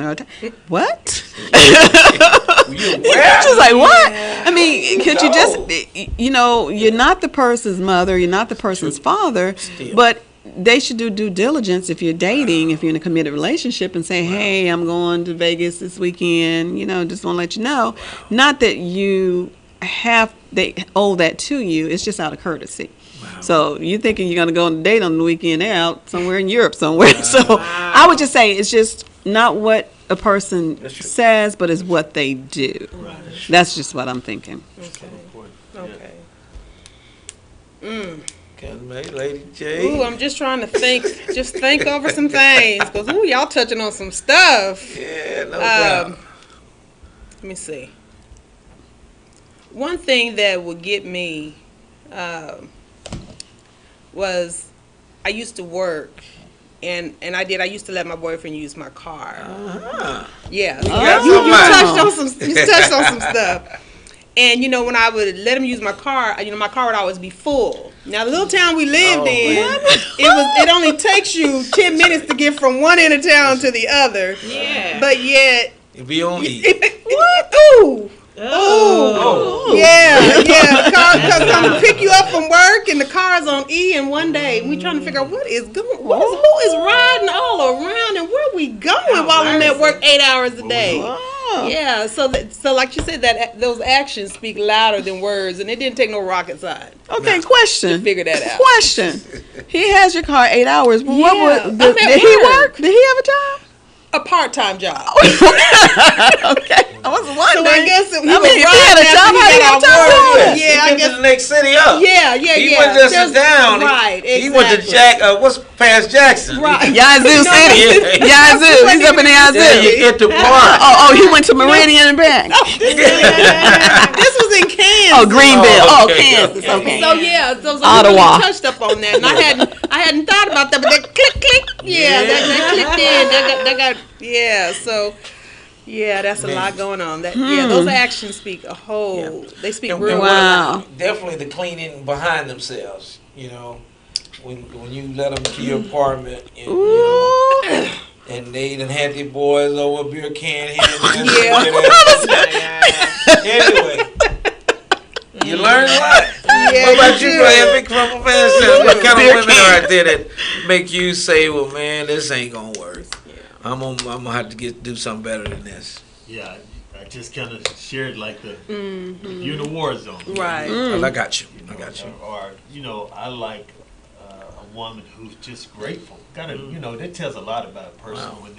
What? You're just like, what? I mean, could you just, you're not the person's mother, you're not the person's father, but they should do due diligence if you're dating, if you're in a committed relationship, and say, hey, I'm going to Vegas this weekend, just want to let you know. Not that they owe that to you, it's just out of courtesy. So you're thinking you're going to go on a date on the weekend, they're out somewhere in Europe somewhere. So I would just say it's just not what a person says, but it's what they do. That's just what I'm thinking. Okay. Lady J. Ooh, I'm just trying to think over some things. Because, ooh, y'all touching on some stuff. Yeah, no doubt. Let me see. One thing that would get me was I used to work, and I used to let my boyfriend use my car. Yeah, you touched on some stuff. And you know, when I would let him use my car, you know, my car would always be full. Now, the little town we lived in, it only takes you 10 minutes to get from one end of town to the other. Yeah. But yet, It be on E. what? Ooh. Oh. Yeah. Cause I'm gonna pick you up from work, and the car's on E. And one day we trying to figure out who is riding all around, and where we going while I'm at work 8 hours a day. Yeah. So like you said, those actions speak louder than words, and it didn't take no rocket science. Okay, question. To figure that out. Question. He has your car 8 hours. But Yeah. did he work? Did he have a job? A part-time job. Okay. I was wondering. So I guess if he had a job, how he got time? Yeah, I He went guess. to the next city up. Yeah. He went just There's- down. Right. Exactly. He went to what's past Jackson? Right. Yazoo City. Yazoo. He's up in the Yeah, Yazoo. you get to park. Oh, he went to Meridian and back. This was in Kansas. Oh, Greenville. Oh, Oh, okay. Kansas. Okay. So yeah, so we Ottawa. really touched up on that, and I hadn't thought about that, but that click, yeah, that clicked in, that got, yeah. So yeah, that's a lot going on. Those actions speak a whole. They speak And real Wow. Definitely the cleaning behind themselves. You know, when you let them to your apartment, and, you know, and they done had their boys over a beer can here. Anyway, you learn a lot. Yeah, What about you you, do. Brian? Big Crumple Man says, what kind of women are out there that make you say, well, man, this ain't going to work. I'm gonna have to do something better than this. Yeah, I just kind of shared like the you're in a war zone, Right. I got you. Or you know, I like a woman who's just grateful. That tells a lot about a person when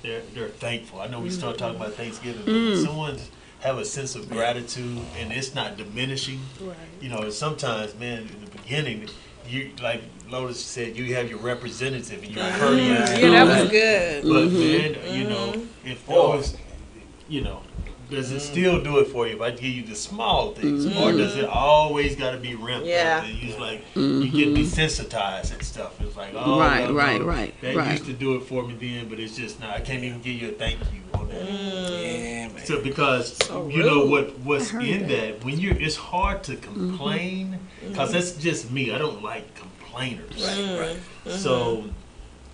they're thankful. I know we start talking about Thanksgiving, but when someone's have a sense of gratitude and it's not diminishing. Right. You know, sometimes, man, in the beginning, you like Lotus said, you have your representative and your courteous. Yeah, that was good. But man, you know, if those, you know, does it still do it for you if I give you the small things, or does it always got to be ramped up? And you like you get desensitized and stuff. It's like, oh, Right. that used to do it for me then, but it's just now I can't even give you a thank you on that. Yeah, man. So because you know what's in that when it's hard to complain because that's just me. I don't like complainers. Right. So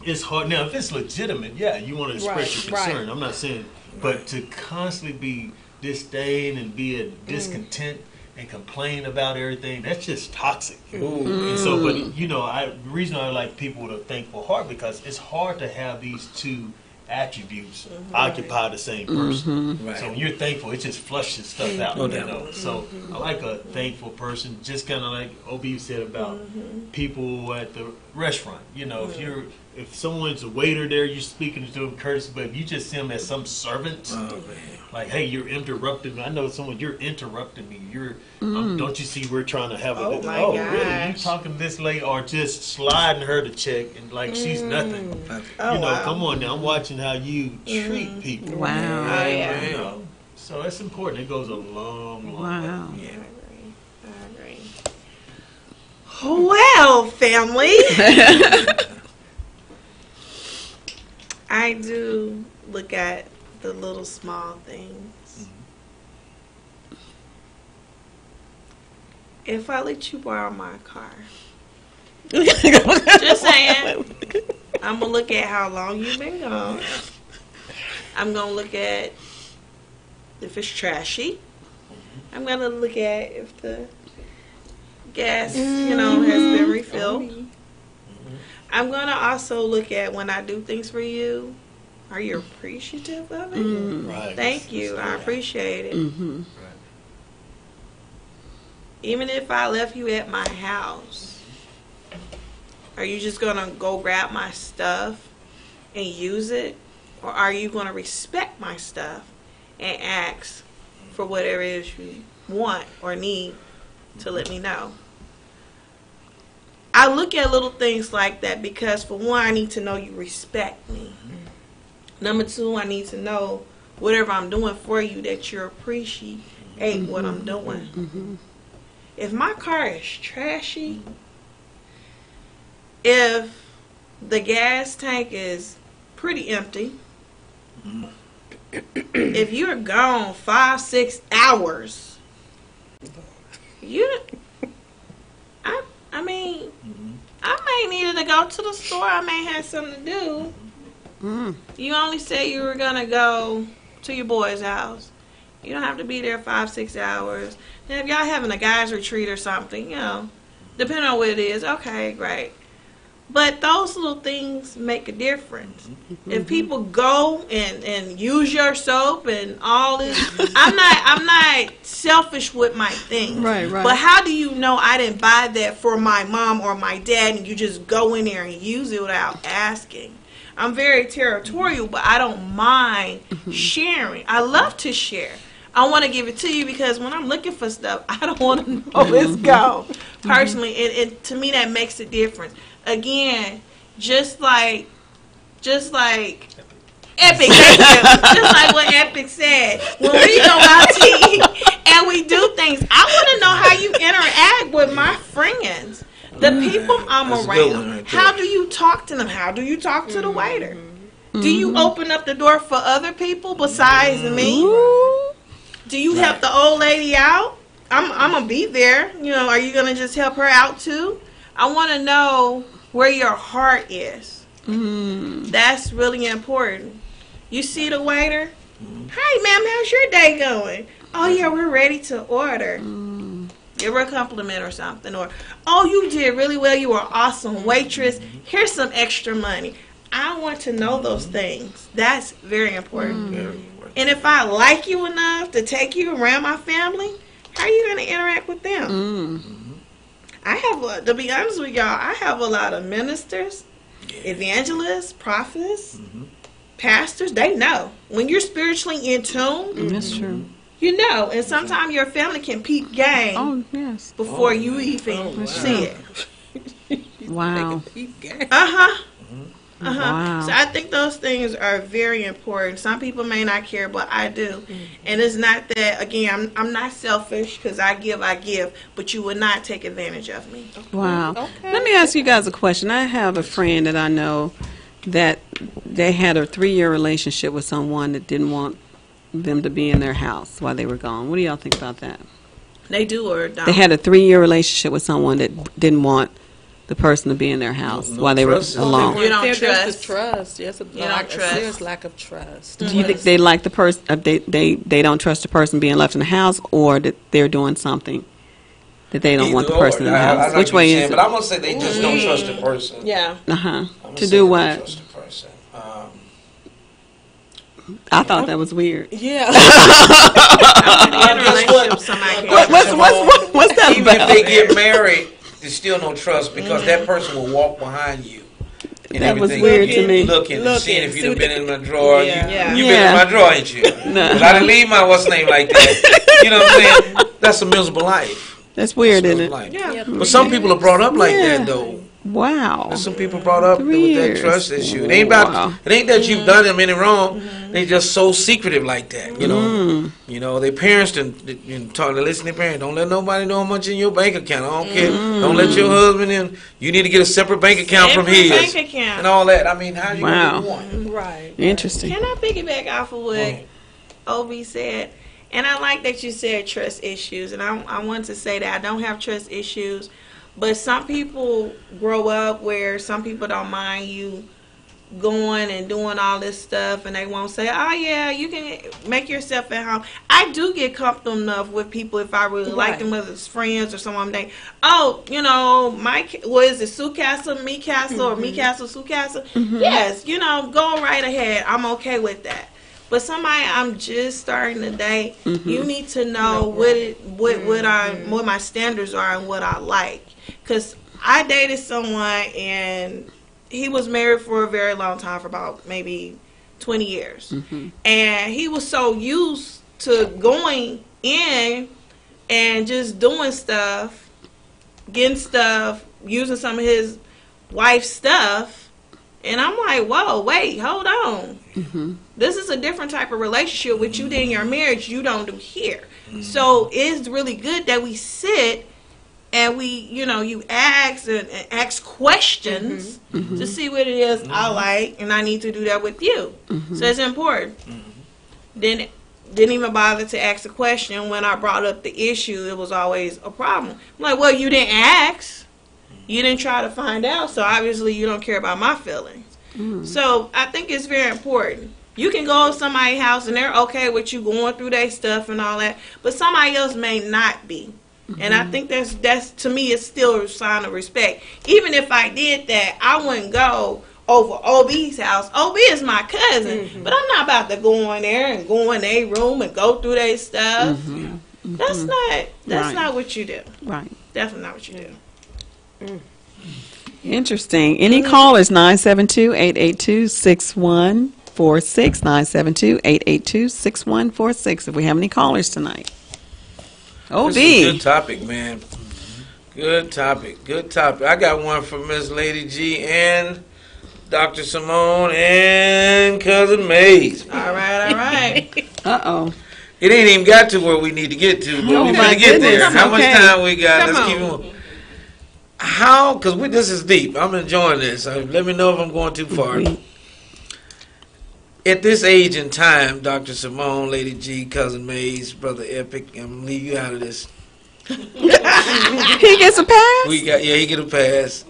it's hard. Now if it's legitimate, yeah, you want to express your concern. right. I'm not saying, but to constantly be disdain and be a discontent and complain about everything, that's just toxic. And so, but you know, the reason I like people with a thankful heart because it's hard to have these two attributes occupy the same person. Right. So when you're thankful, it just flushes stuff out. No You doubt. know? So I like a thankful person, just kind of like OB said about people at the restaurant. You know, if someone's a waiter there, you're speaking to them courtesy, but if you just see them as some servant, like, hey, you're interrupting me. I know someone, you're interrupting me. Don't you see we're trying to have Oh, my really? You gosh. talking this late or just sliding her to check and like she's nothing. You know, come on now. I'm watching how you treat people. Wow. You know, so that's important. It goes a long way. Wow. I agree. Well, family, I do look at the little small things. If I let you borrow my car, just saying, I'm gonna look at how long you've been gone. I'm gonna look at if it's trashy. I'm gonna look at if the gas, has been refilled. I'm gonna also look at when I do things for you. Are you appreciative of it? Right. Thank you. I appreciate it. Mm-hmm. Even if I left you at my house, are you just gonna go grab my stuff and use it, or are you gonna respect my stuff and ask for whatever it is you want or need to let me know? I look at little things like that because, for one, I need to know you respect me. Number two, I need to know whatever I'm doing for you that you appreciate what I'm doing. If my car is trashy, if the gas tank is pretty empty, if you're gone 5-6 hours, I mean, I may need to go to the store. I may have something to do. You only said you were gonna go to your boy's house. You don't have to be there 5-6 hours. Now, if y'all having a guys retreat or something, depending on what it is, okay, great. But those little things make a difference. If people go and use your soap and all this, I'm not selfish with my things. Right. But how do you know I didn't buy that for my mom or my dad, and you just go in there and use it without asking? I'm very territorial, but I don't mind sharing. I love to share. I want to give it to you because when I'm looking for stuff, I don't want to know it's gone. Personally, it to me that makes a difference. Again, just like Epic, thank you. Just like what Epic said, when we go out to eat and we do things, I want to know how you interact with my friends, the people I'm around. How do you talk to them? How do you talk to the waiter? Do you open up the door for other people besides me? Do you help the old lady out? I'm gonna be there. Are you gonna just help her out too? I want to know where your heart is. That's really important. You see the waiter? Hi, ma'am, how's your day going? Oh, yeah, we're ready to order. Give her a compliment or something. Or, oh, you did really well. You were an awesome waitress. Here's some extra money. I want to know those things. That's very important. And if I like you enough to take you around my family, how are you going to interact with them? I have, to be honest with y'all, I have a lot of ministers, evangelists, prophets, pastors. They know. When you're spiritually in tune, That's true. you know. And sometimes your family can peep game Oh, yes. before you even see it. Wow. Wow. So I think those things are very important. Some people may not care, but I do. And it's not that, again, I'm not selfish because I give, but you would not take advantage of me. Wow. Let me ask you guys a question. I have a friend that I know that they had a 3-year relationship with someone that didn't want them to be in their house while they were gone. What do y'all think about that? They do or don't. They had a 3-year relationship with someone that didn't want the person to be in their house while they were alone. You don't There's trust. the trust. Yes, You don't trust. serious lack of trust. Do you think they like the person? They don't trust the person being left in the house, or that they're doing something that they don't want the person in the house? Which way is it? But I'm gonna say they just don't trust the person. Yeah. To do what? Trust the person. I thought that was weird. Yeah. In a relationship, somebody can- What's that Even about? if they get married, there's still no trust because that person will walk behind you. And That was everything. weird to me. Looking and seeing if you've been in my drawer. Yeah. You've been in my drawer, ain't you? No. 'Cause I didn't leave my what's name like that. You know what I'm saying? That's a miserable life. That's weird, That's a isn't miserable it? life. Yeah. But some people are brought up like Yeah. that, though. Wow. Some people brought up 3 with that years. trust issue. It ain't about. Wow. It ain't that you've done them any wrong. They just so secretive like that. You know. You know. Their parents talk to listen to their parents. Don't let nobody know how much in your bank account. I don't care. Don't let your husband in. You need to get a separate bank account from Separate his bank account. and all that. I mean, how you Wow. gonna do one? Right. Interesting. Can I piggyback off of what Obi said? And I like that you said trust issues. And I want to say that I don't have trust issues. But some people grow up where some people don't mind you going and doing all this stuff, and they won't say, oh, yeah, you can make yourself at home. I do get comfortable enough with people if I really like them, whether it's friends or someone. They, what is it, Sue Castle, me Castle, or me Castle, Sue Castle? Yes, go right ahead. I'm okay with that. But somebody I'm just starting to date, you need to know what my standards are and what I like. Because I dated someone and he was married for a very long time, for about maybe 20 years. And he was so used to going in and just doing stuff, getting stuff, using some of his wife's stuff, and I'm like, whoa, wait, hold on. Mm-hmm. This is a different type of relationship with you in your marriage you don't do here. So it's really good that we sit and we, you ask and ask questions to see what it is I like, and I need to do that with you. So it's important. Then didn't even bother to ask a question when I brought up the issue. It was always a problem. I'm like, well, you didn't ask. You didn't try to find out, so obviously you don't care about my feelings. So I think it's very important. You can go to somebody's house and they're okay with you going through their stuff and all that, but somebody else may not be. And I think that's to me, it's still a sign of respect. Even if I did that, I wouldn't go over OB's house. OB is my cousin, but I'm not about to go in there and go in their room and go through their stuff. That's not what you do. Right. Definitely not what you do. Interesting. Any callers? 972-882-6146. 972-882-6146. If we have any callers tonight. OB. This is a good topic, man. Good topic. Good topic. I got one from Miss Lady G and Dr. Simone and Cousin Mays. All right. Uh-oh. It ain't even got to where we need to get to, but Oh, we my need to get there. goodness. How much Okay. time we got? Come Let's keep on. How? Because this is deep. I'm enjoying this. Let me know if I'm going too far. At this age and time, Dr. Simone, Lady G, Cousin Mays, Brother Epic, I'm gonna leave you out of this. He gets a pass? He get a pass.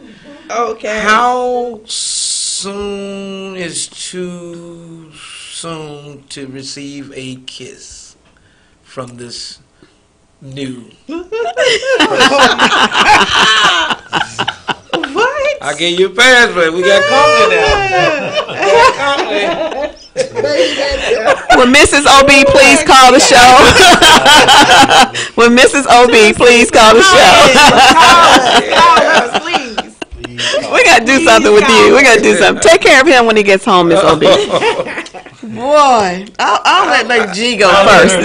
Okay. How soon is too soon to receive a kiss from this new What? I gave you a pass, but we got company now. Will Mrs. OB please call the show? Will Mrs. OB please call the show? Call us, please. We got to do something with you. We got to do something. Take care of him when he gets home, Miss OB. Boy, I'll let Lady G go first.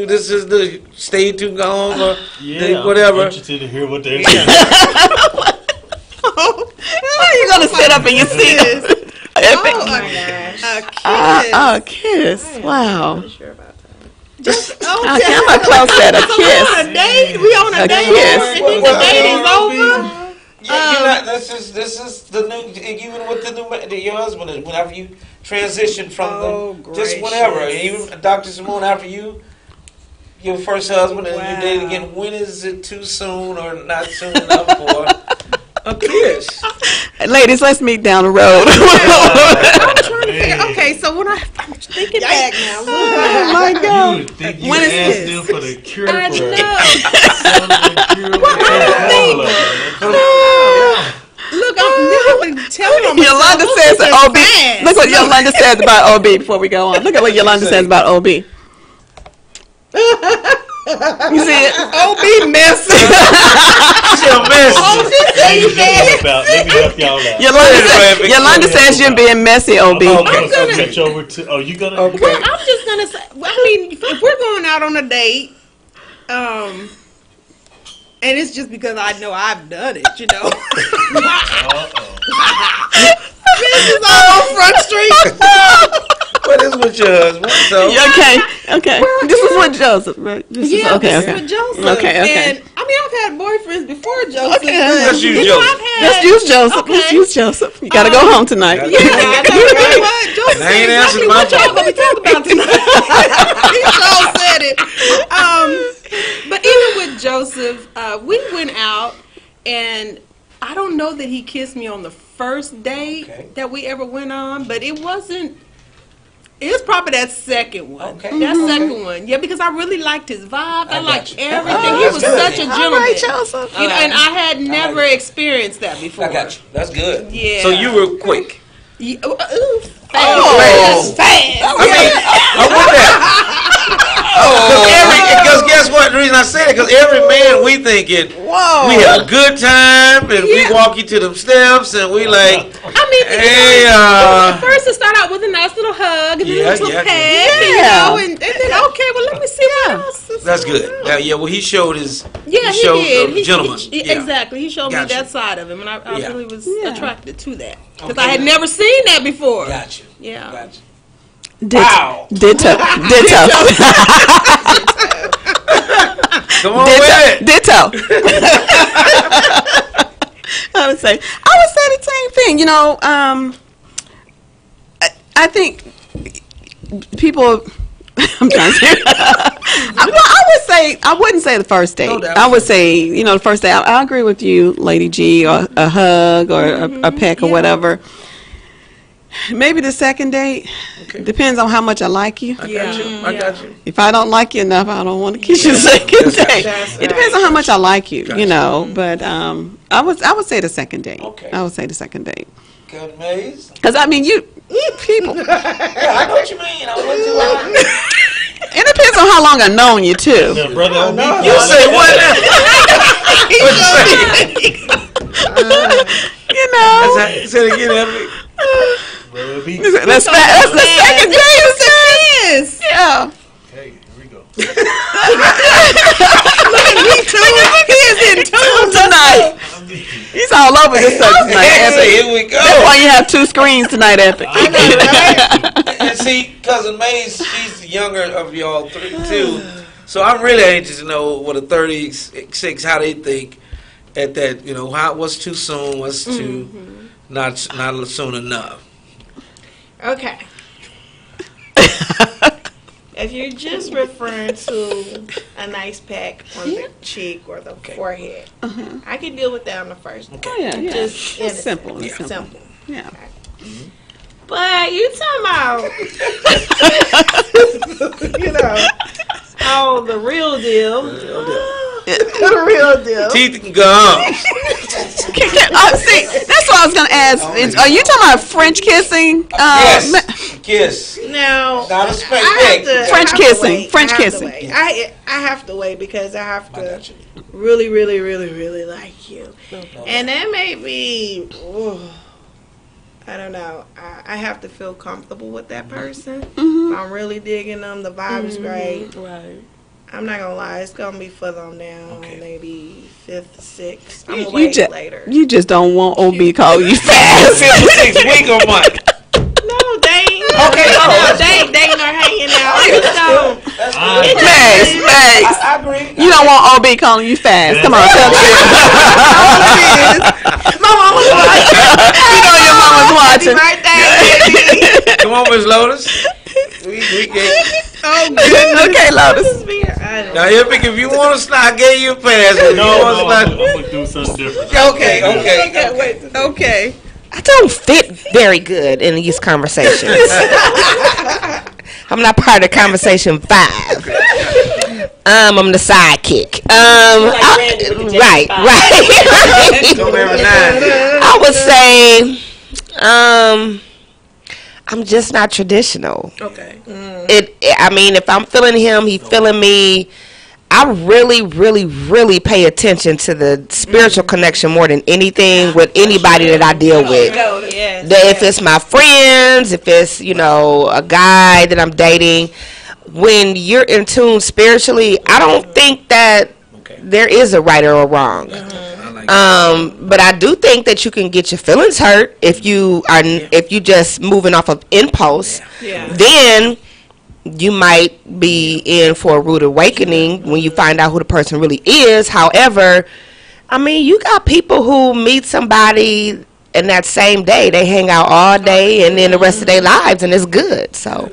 This is the stay too long or whatever. I'm interested to hear what they're saying. How are you going to sit up in your seat? Epic. A kiss. Wow. I'm not close at a kiss. On a date? We on a date? kiss. And then the date is over? This is the new. Even with the new your husband, whenever you transition from just whenever, even Dr. Simone, after your first husband and you date again, when is it too soon or not soon enough for a kiss? Ladies, let's meet down the road. I'm trying to figure. Okay, so when I'm thinking back now. Oh my God. You would think you When is asked this? them for the cure for I it. Look, I'm telling them. Yolanda says OB. Look what Yolanda says about OB before we go on. Look at what Yolanda says about OB. You see it? OB messy. Let me help y'all out. Yolanda says you're being messy, OB. I'm gonna switch over to. Oh, you gonna? Well, I'm just gonna say. Well, I mean, if we're going out on a date, and it's just because I know I've done it, This is all on Front Street. What is with your husband? So Okay. This is with Joseph, right? This is with Joseph. Okay. And I mean, I've had boyfriends before Joseph. Okay. But, Let's use Joseph. Let's use Joseph. Okay. Let's use Joseph. You gotta go home tonight. Yeah, I know, right? What? Joseph I ain't said answered exactly my what y'all gonna be talking about tonight. He sure said it. But even with Joseph, we went out, and I don't know that he kissed me on the first date that we ever went on, but it wasn't. It was probably that second one. Okay. That second one. Yeah, because I really liked his vibe. I liked everything. Oh, He that's was good. such a gentleman. All right, Joseph. And I had never experienced that before. I got you. That's good. Yeah. So you were quick. Yeah, Fast. I want that. Because guess what? The reason I say it, because every man we thinking, we have a good time, and we walk you to them steps, and we like, I mean, hey, first it start out with a nice little hug, and then a little peck, and then okay, well let me see what else. That's good. Well, he showed his. Yeah, he showed did. the gentleman. Exactly. He showed me Gotcha. that side of him, and I really was attracted to that because Okay. I had never seen that before. Gotcha. Yeah. Gotcha. Wow. Ditto. Come on with it. Ditto. I would say the same thing. You know, I think people. I'm trying to say. I wouldn't say the first date. No doubt. I would say, the first date. I agree with you, Lady G, or a hug or a peck or whatever. Maybe the second date. Okay. Depends on how much I like you. I got you. If I don't like you enough, I don't want to kiss you second date. It depends on how much I like you, But I would say the second date. Okay. I would say the second date. Good, Maze. Because I mean, you people. Yeah, I know what you mean. I went too long. It depends on how long I've known you too. Now, brother, You say what now? Say it again, Emily. That's the second date. Yes. Yeah. Okay, here we go. He is in tune Tonight. He's all over this stuff tonight, Epic. Here we go. That's why you have two screens tonight, Epic. And see, Cousin Maze, she's the younger of y'all too. So I'm really anxious to know what a 36, how they think at that, what's too soon, what's too not soon enough. Okay. If you're just referring to a nice peck on the cheek or the forehead, I can deal with that on the first one. Oh, yeah. Just It's simple. innocent. Simple. Yeah. But you talking about, the real deal. The real deal. Teeth and gums. See, that's what I was going to ask. Are you talking about French kissing? Yes. Kiss. Now, Not a spank. French kissing. French kissing. I have to wait because I have to really, really, really, really like you. And that may be, I don't know. I have to feel comfortable with that person. If I'm really digging them, the vibe is great. Right. I'm not gonna lie, it's gonna be further on down, maybe 5th, 6th. I'm gonna You wait just, later. you just don't want OB call you fast. 6 week or month. No, they ain't. Okay, They ain't hanging out. I just don't. Max, I agree. you don't want OB calling you fast. Come on, tell me. My mama's watching. You know your mama's watching. Right there. Come on, Miss Lotus. We get. Oh, goodness. Okay, Lotus. Now, if you want to slide, I gave you a pass. If you No, want to I'm slide, going to do something different. okay. Okay. I don't fit very good in these conversations. I'm not part of conversation 5. I'm the sidekick. Right. Come every night. I would say, I'm just not traditional. Okay. I mean, if I'm feeling him, he feeling me. I really, really, really pay attention to the spiritual connection more than anything with anybody that I deal with. Yes. If it's my friends, if it's, a guy that I'm dating, when you're in tune spiritually, I don't think that there is a right or a wrong. But I do think that you can get your feelings hurt if you just moving off of impulse. Then you might be in for a rude awakening when you find out who the person really is. However, I mean, you got people who meet somebody and that same day they hang out all day and then the rest of their lives, and it's good. So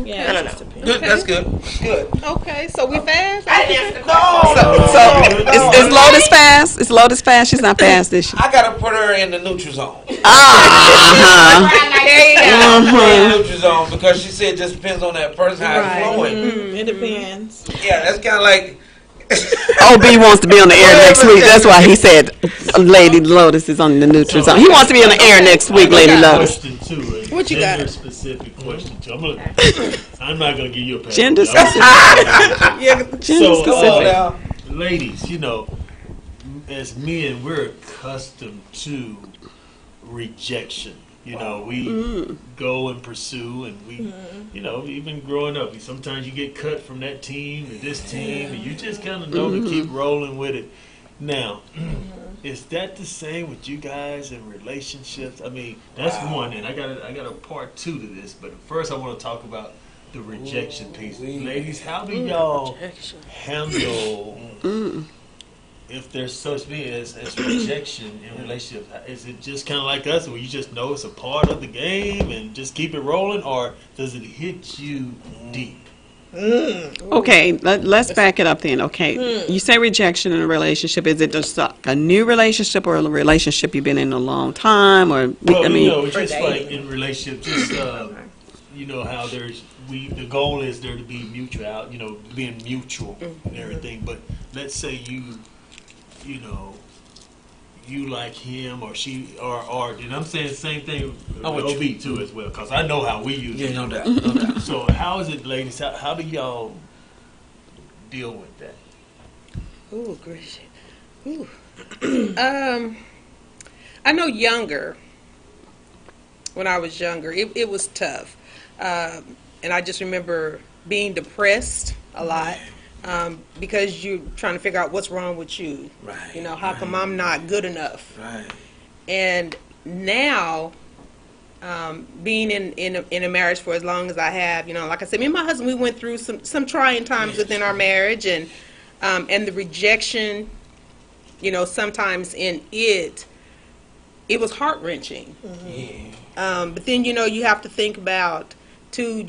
Yeah. I don't know. Good. That's good. Good. Okay, so we fast? I didn't answer the So is Lotus fast? Is Lotus fast? She's not fast, is she? I gotta put her in the neutral zone. There you Neutral zone because she said it just depends on that person how it's flowing. It depends. Yeah, that's kind of like. OB wants to be on the air next week. That's why he said Lady Lotus is on the neutral zone. He wants to be on the air next week, Lady Lotus. Question 2. What you got? Specific specific question too. I'm not gonna give you a pass. Gender specific. Yeah, Gender So, specific. ladies, as men, we're accustomed to rejection. We go and pursue, and we, even growing up, sometimes you get cut from that team to this team, and you just kind of know to keep rolling with it. Now, is that the same with you guys in relationships? I mean, that's one, and I got a part two to this, but first I want to talk about the rejection piece. Ladies, how do y'all handle if there's such thing as rejection in relationships? Is it just kind of like us, where you just know it's a part of the game and just keep it rolling, or does it hit you deep? Okay, let's back it up then. Okay, you say rejection in a relationship. Is it just a new relationship or a relationship you've been in a long time? Or just like in relationship, just how the goal is there to be mutual, being mutual and everything. But let's say you like him or she or and I'm saying the same thing with OB too as well, because I know how we use it. No doubt. So how is it, ladies? How do y'all deal with that? Ooh, gracious. Ooh. I know when I was younger, it was tough. And I just remember being depressed a lot. Because you're trying to figure out what's wrong with you. Right. How come I'm not good enough? Right. And now, being in a marriage for as long as I have, like I said, me and my husband, we went through some trying times within our marriage, and the rejection, sometimes in it was heart-wrenching. But then, you have to think about, too,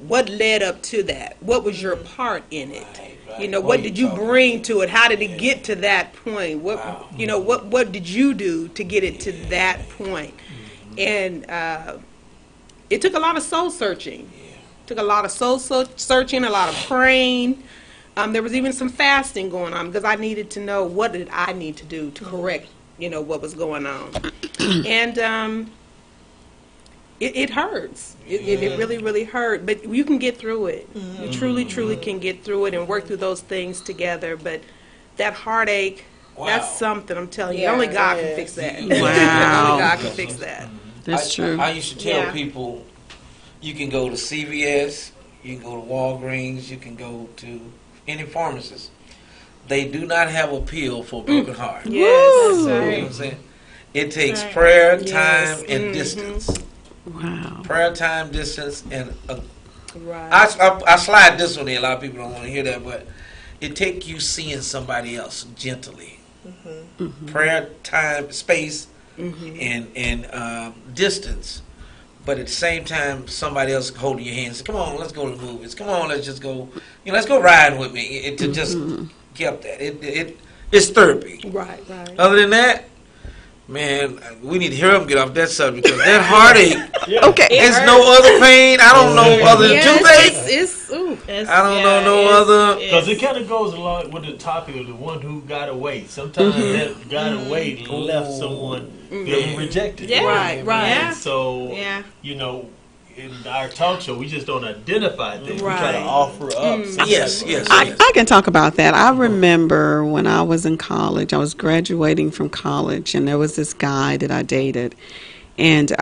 what led up to that? What was your part in it? What did you bring to it? How did it get to that point? What did you do to get it to that point? And it took a lot of soul searching. Took a lot of soul searching, a lot of praying. There was even some fasting going on, because I needed to know what did I need to do to correct, what was going on. And it hurts. It really, really hurt. But you can get through it. You truly, truly can get through it and work through those things together. But that heartache, that's something, I'm telling you. Only God can fix that. Wow. Only God can fix that. That's true. I used to tell people, you can go to CVS, you can go to Walgreens, you can go to any pharmacist. They do not have a pill for a broken heart. Yes. You know what I'm saying? It takes prayer, time, and distance. Wow. Prayer, time, distance, and Right. I slide this one in. A lot of people don't want to hear that, but it take you seeing somebody else gently. Prayer, time, space, and distance. But at the same time, somebody else holding your hand. Say, come on, let's go to the movies. Come on, let's just go. Let's go riding with me. To just keep that. It's therapy. Right. Other than that, man, we need to hear him get off that subject, because that heartache. Okay. There's no other pain. I don't know other than toothache. I don't know no other. Because it kind of goes along with the topic of the one who got away. Sometimes that got away left someone feeling rejected. Yeah. Right. And so, in our talk show, we just don't identify things. We try to offer up. Yes. I can talk about that. I remember when I was in college, I was graduating from college, and there was this guy that I dated. And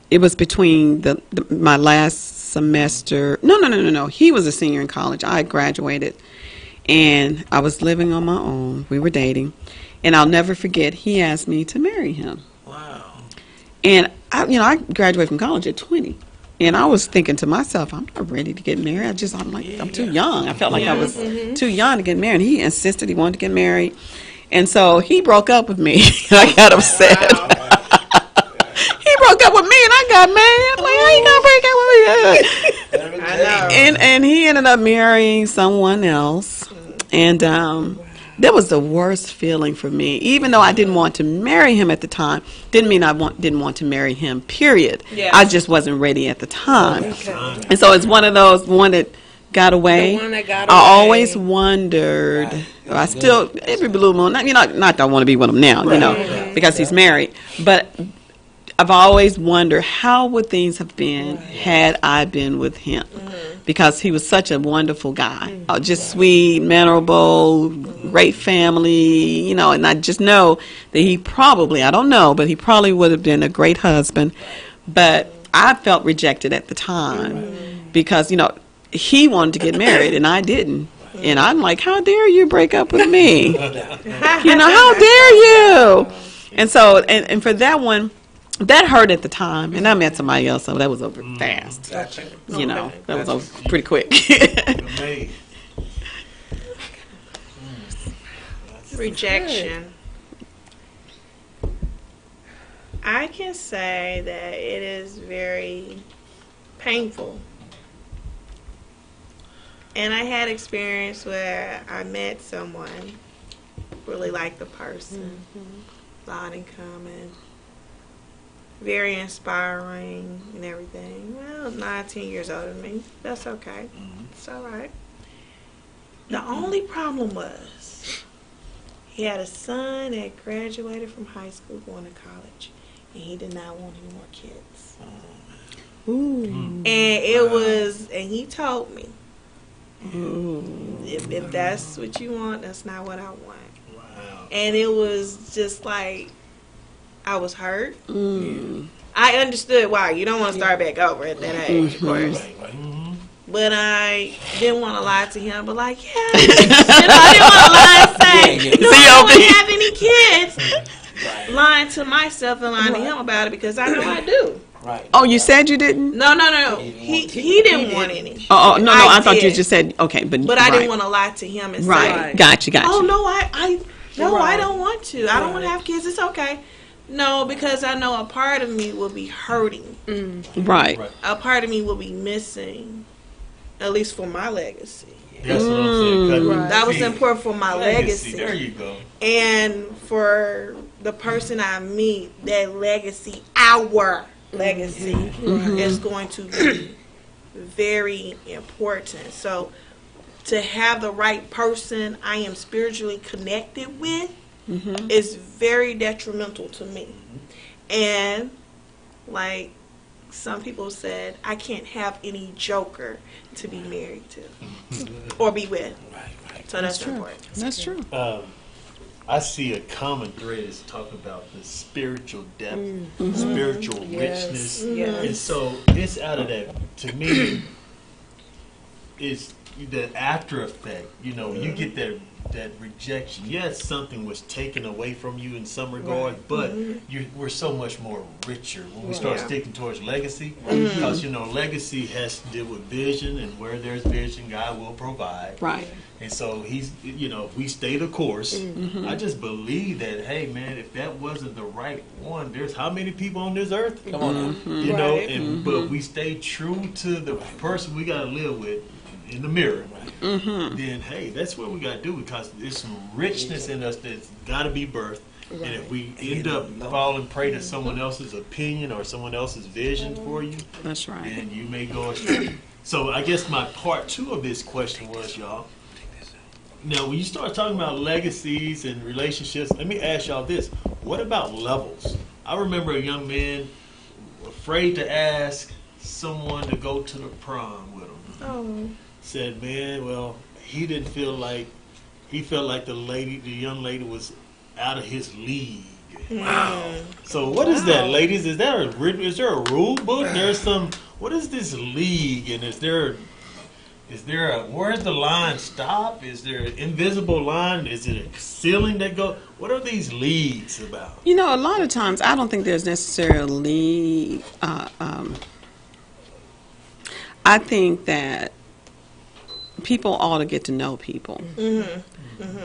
it was between my last semester. No. He was a senior in college. I had graduated, and I was living on my own. We were dating. And I'll never forget, he asked me to marry him. Wow. And I graduated from college at 20, and I was thinking to myself, I'm not ready to get married. I'm too young. I felt like I was too young to get married. He insisted he wanted to get married, and so he broke up with me. I got upset. He broke up with me, and I got mad. I'm like, how you gonna break up with me? I know. And he ended up marrying someone else, and that was the worst feeling for me. Even though I didn't want to marry him at the time, didn't mean I didn't want to marry him, period. Yeah. I just wasn't ready at the time. Okay. And so it's one of those, one that got away. The one that got I away. always wondered, I still, every blue moon, not that I want to be with him now, because he's married, but I've always wondered how would things have been had I been with him, because he was such a wonderful guy, just sweet, mannerable, great family, and I just know that he probably, I don't know, but he probably would have been a great husband. But I felt rejected at the time because, he wanted to get married and I didn't. And I'm like, how dare you break up with me? How dare you? And so, and for that one, that hurt at the time. And I met somebody else, so that was over fast. That was over pretty quick. Rejection. I can say that it is very painful. And I had experience where I met someone, really liked the person, a lot in common, very inspiring and everything. Well, 19 years older than me. That's okay. It's all right. The only problem was he had a son that graduated from high school going to college, and he did not want any more kids. And it was, and he told me, if that's what you want, that's not what I want. Wow. And it was just like, I was hurt. I understood why. You don't want to start back over at that age, of course. But I didn't want to lie to him. But like, I didn't want to lie and say, no, I don't have any kids. Lying to myself and lying to him about it because I know I do. Right. Oh, you said you didn't? No. He didn't want any. Oh, no, I thought you just said, okay. But I didn't want to lie to him and say. Right. Gotcha. Oh, no, I don't want to. I don't want to have kids. It's okay. No, because I know a part of me will be hurting. Right. A part of me will be missing, at least for my legacy. That's what I'm saying. That was important for my legacy. There you go. And for the person I meet, that legacy, our legacy, is going to be very important. So to have the right person I am spiritually connected with is very detrimental to me. And like some people said, I can't have any joker to be married to or be with. So that's important. That's true. I see a common thread is talk about the spiritual depth, spiritual richness. And so it's out of that, to me, it's the after effect. You get that rejection. Yes, something was taken away from you in some regard, but we're so much more richer when we start sticking towards legacy. Because, legacy has to deal with vision, and where there's vision, God will provide. Right. And so he's, if we stay the course, I just believe that, hey, man, if that wasn't the right one, there's how many people on this earth? Come on now. But we stay true to the person we got to live with in the mirror, then, hey, that's what we got to do, because there's some richness in us that's got to be birthed. And if we end up falling prey to someone else's opinion or someone else's vision for you, that's right, then you may go astray. So I guess my part 2 of this question was, y'all, now when you start talking about legacies and relationships, let me ask y'all this. What about levels? I remember a young man afraid to ask someone to go to the prom with him. Said, man, well, he didn't feel like, he felt like the young lady was out of his league. Wow. So what is that, ladies? Is there a rule book? There's some, what is this league? And is there a, where's the line stop? Is there an invisible line? Is it a ceiling that goes? What are these leagues about? A lot of times I don't think there's necessarily, I think that people ought to get to know people.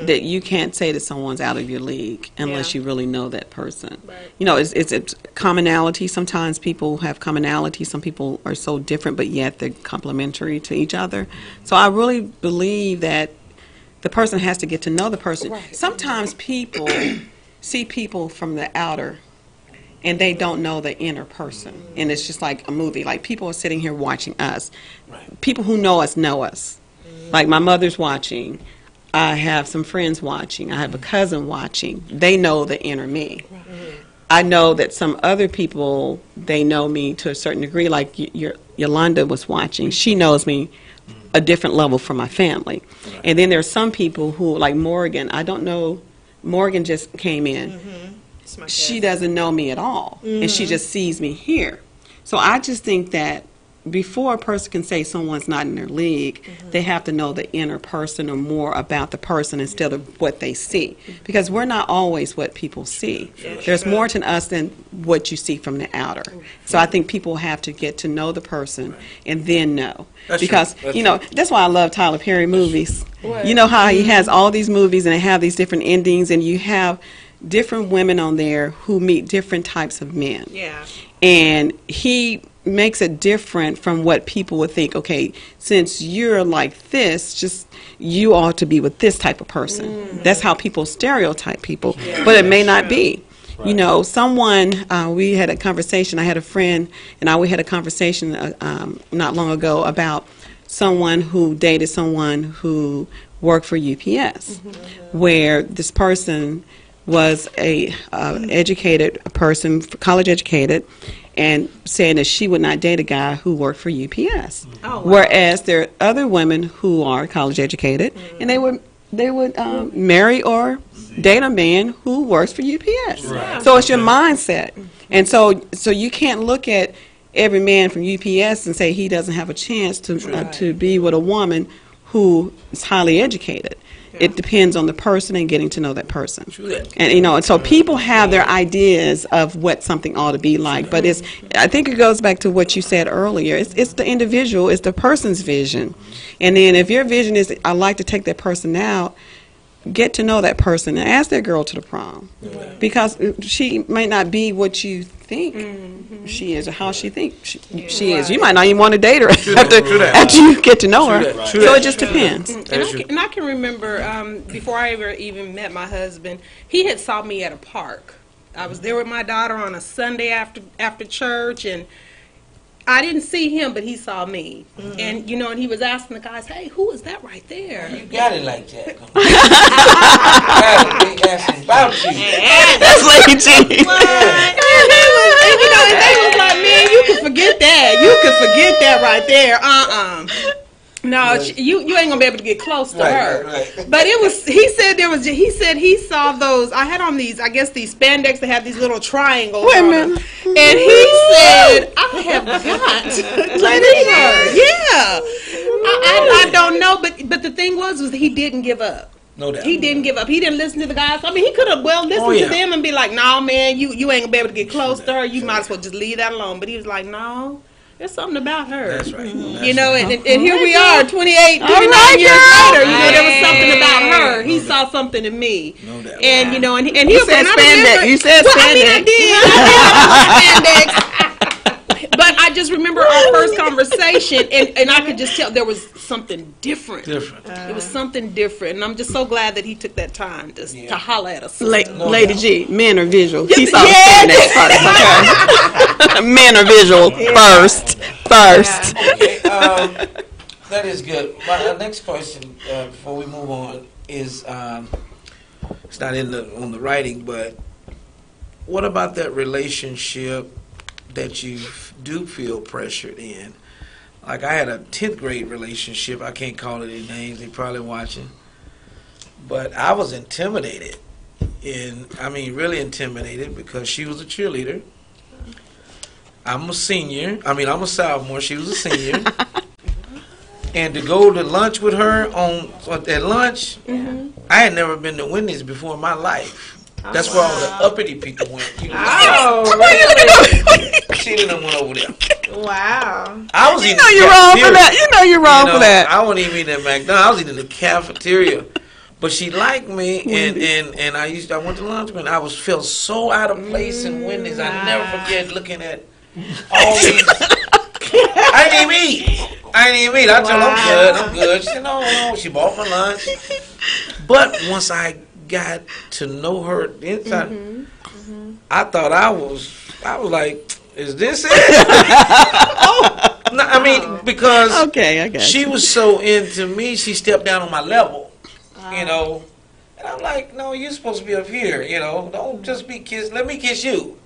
That you can't say that someone's out of your league unless you really know that person. Right. It's commonality. Sometimes people have commonality. Some people are so different, but yet they're complementary to each other. So I really believe that the person has to get to know the person. Right. Sometimes people see people from the outer and they don't know the inner person. And it's just like a movie. Like, people are sitting here watching us. Right. People who know us know us. Like, my mother's watching. I have some friends watching. I have a cousin watching. They know the inner me. I know that some other people, they know me to a certain degree, like Yolanda was watching. She knows me a different level from my family. Right. And then there's some people who, like Morgan, I don't know, Morgan just came in. She doesn't know me at all, and she just sees me here. So I just think that before a person can say someone's not in their league, they have to know the inner person or more about the person instead of what they see. Because we're not always what people see. There's more to us than what you see from the outer. So I think people have to get to know the person and then know. Because, you know, that's why I love Tyler Perry movies. You know how he has all these movies and they have these different endings, and you have different women on there who meet different types of men. Yeah. And he makes it different from what people would think, okay, since you're like this, just you ought to be with this type of person. That's how people stereotype people, but it may not be. Right. You know, someone, we had a conversation, I had a friend, and we had a conversation not long ago about someone who dated someone who worked for UPS, where this person was a educated person, college educated, and saying that she would not date a guy who worked for UPS. Oh, wow. Whereas there are other women who are college educated, and they would marry or date a man who works for UPS. Right. So it's your mindset, and so you can't look at every man from UPS and say he doesn't have a chance to be with a woman who is highly educated. It depends on the person and getting to know that person. And, you know, and so people have their ideas of what something ought to be like. But I think it goes back to what you said earlier. It's the individual, it's the person's vision. And then if your vision is, I like to take that person out, get to know that person and ask that girl to the prom. Because she might not be what you think she is or how she thinks she is. You might not even want to date her after you get to know her. So it just depends. And I can remember before I ever even met my husband, he had saw me at a park. I was there with my daughter on a Sunday after church, and I didn't see him, but he saw me. And, you know, and he was asking the guys, hey, who is that right there? You got it like that. They asking about you. That's Lady G. And you know, and they was like, man, you can forget that. You can forget that right there. No, you ain't gonna be able to get close to her. Right. But it was. He said he saw those. I had on these. I guess these spandex that have these little triangles. Wait a minute. And he said, I have got to meet her. Yeah. I don't know, but the thing was he didn't give up. No doubt. He didn't give up. He didn't listen to the guys. I mean, he could have listened to them and be like, no, man, you ain't gonna be able to get close to her. You might as well just leave that alone. But he was like, no. There's something about her. That's right. You know, and here we are, 29 years later. You know, there was something about her. He saw something in me. No doubt. And, you know, and he was said spandex. You said spandex. I mean, I did. I spandex. But I just remember our first conversation, and I could just tell there was something different. It was something different, and I'm just so glad that he took that time to holler at us. Lady G, men are visual. He saw the spandex part. Okay. Men are visual first. Okay, that is good. My next question before we move on is it's not on the writing, but what about that relationship that you do feel pressured in? Like I had a 10th grade relationship. I can't call it any names. They're probably watching. But I was intimidated. Really intimidated because she was a cheerleader. I'm a senior. I'm a sophomore. She was a senior. And to go to lunch with her at lunch, I had never been to Wendy's before in my life. That's where all the uppity people went. She didn't went over there. Wow. I was eating. You're wrong for that. You know you're wrong for that. I wasn't even eating at McDonald's. I was eating in the cafeteria. But she liked me, and I went to lunch, and I felt so out of place in Wendy's. I never forget looking at all these. I didn't even eat. I told her I'm good. She said no. She bought my lunch. But once I got to know her inside, I thought I was like, is this it? No, because okay, I got she was so into me, she stepped down on my level. You know, And I'm like, no, you're supposed to be up here, you know. Don't just be kissed. Let me kiss you.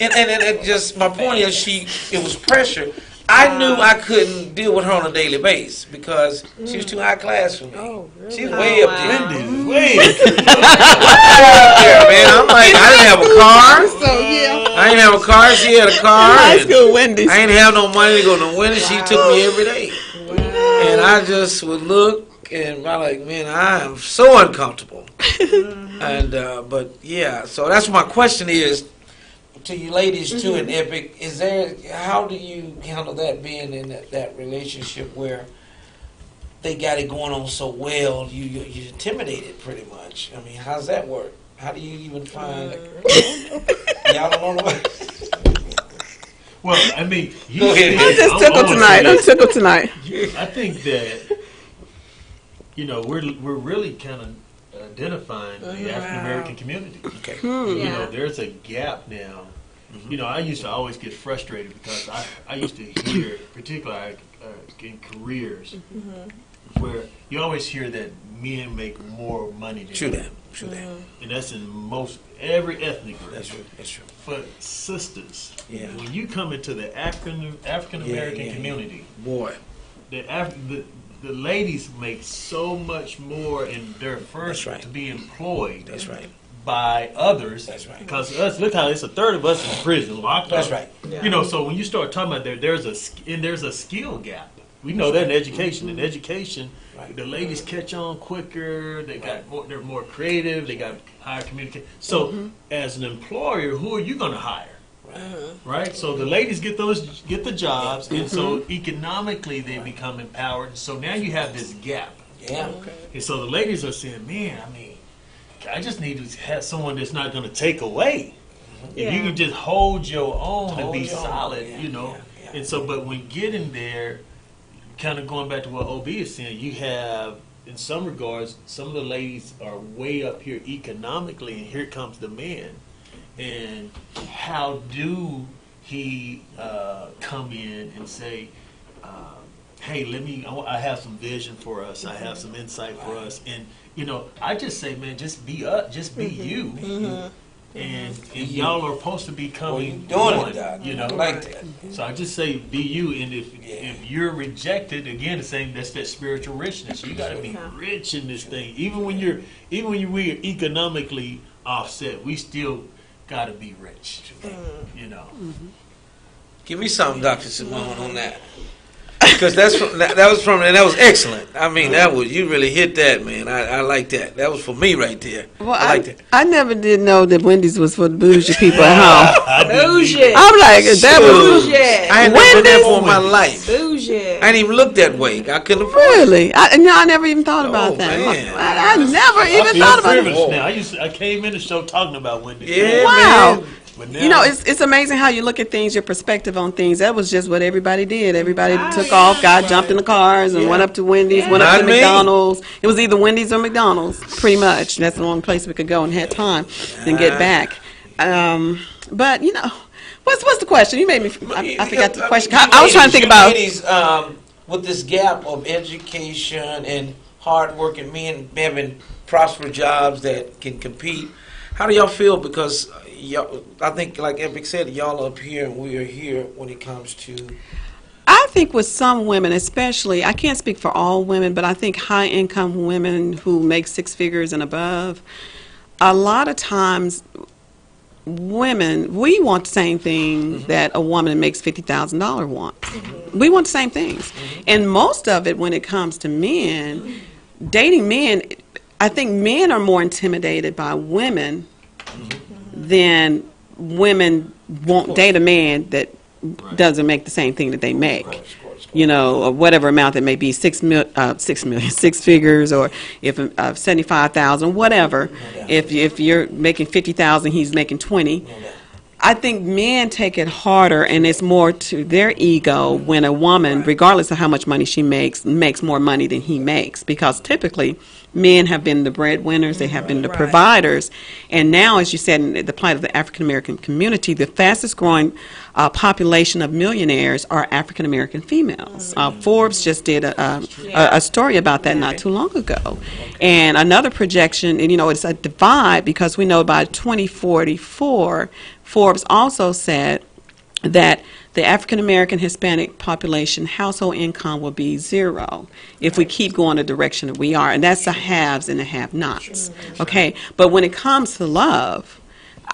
And it just, my point is, it was pressure. I knew I couldn't deal with her on a daily basis because she was too high class for me. Oh, really? She's way up there. Wendy's way. Way up there, man. I'm like, I didn't have a car. So yeah, I didn't have a car. She had a car. high and school Wendy's. I didn't have no money to go to Wendy's. She took me every day. And I just would look and I'm like, man, I am so uncomfortable. And but yeah, so that's my question is to you ladies too in Epic. Is there, how do you handle that being in that relationship where they got it going on so well, you're intimidated pretty much? I mean, how's that work? How do you even find? Y'all don't know. Well, I mean, you Go ahead. I'm just tickled tonight. I'm tickled tonight. I think that we're really kind of identifying the African American community. Okay. There's a gap now. I used to always get frustrated because I used to hear, particularly in careers, where you always hear that men make more money than True women. that. True that. And that's in every ethnic group. That's true. That's true. But sisters, Yeah. when you come into the African American Yeah. community, Boy. the ladies make so much more in their first That's right. to be employed That's right. by others. That's right. Because look how it's a third of us in prison locked That's up. right. So when you start talking about there's a skill gap. We know that in education. In education, Right. the ladies catch on quicker. They're more creative. They got higher communication. So as an employer, who are you going to hire? Right. So the ladies get the jobs, and so economically they become empowered. So now you have this gap. Yeah. And so the ladies are saying, man, I mean, I just need to have someone that's not going to take away. If you can just hold your own and be your own. solid, Yeah, yeah. And so, but when getting there, kind of going back to what OB is saying, you have, in some regards, some of the ladies are way up here economically, and here comes the man. And how do he come in and say, hey, I have some vision for us. I have some insight for us. And, I just say, man, just be just be you. And y'all are supposed to be coming doing on, it, Doc. I like that. So I just say be you. And if you're rejected, again, the same, that's that spiritual richness. You got to be rich in this thing. Even when we're economically offset, we still got to be rich. Give me something, Dr. Simone, on that. Because that was excellent. I mean, you really hit that, man. I like that. That was for me right there. Well, I like that. I never did know that Wendy's was for the bougie people at home. Bougie. I'm like, that was Bougie. I ain't never been there for my life. Bougie. I didn't even look that way. I couldn't afford it. really. I never even thought about that. Man. I never even feel thought about it. privileged now. I came in the show talking about Wendy. Yeah, Wow. man. But now, It's amazing how you look at things, your perspective on things. That was just what everybody did. Everybody took off, jumped in the cars, and went up to Wendy's, went up to Not me. McDonald's. It was either Wendy's or McDonald's, pretty much. That's the only place we could go and had time and get back. But what's the question? You made me. I forgot the question. I was trying to think about. Ladies, with this gap of education and hardworking men having prosperous jobs that can compete. How do y'all feel? Because I think, like Epic said, y'all are up here and we are here when it comes to. I think with some women, especially, I can't speak for all women, but I think high-income women who make six figures and above, a lot of times women, we want the same thing that a woman that makes $50,000 wants. We want the same things. And most of it, when it comes to men, dating men, I think men are more intimidated by women than women won't date a man that doesn't make the same thing that they make. Or whatever amount that may be, 6 figures, or if 75,000, whatever. If you're making 50,000, he's making 20. I think men take it harder, and it's more to their ego when a woman, regardless of how much money she makes more money than he makes, because typically men have been the breadwinners, they have been the providers. And now, as you said, in the plight of the African American community, the fastest growing population of millionaires are African American females. Forbes just did a story about that not too long ago. And another projection, and it's a divide, because we know by 2044, Forbes also said that the African American Hispanic population household income will be zero if we keep going the direction that we are. And that's the haves and the have-nots. Okay? But when it comes to love,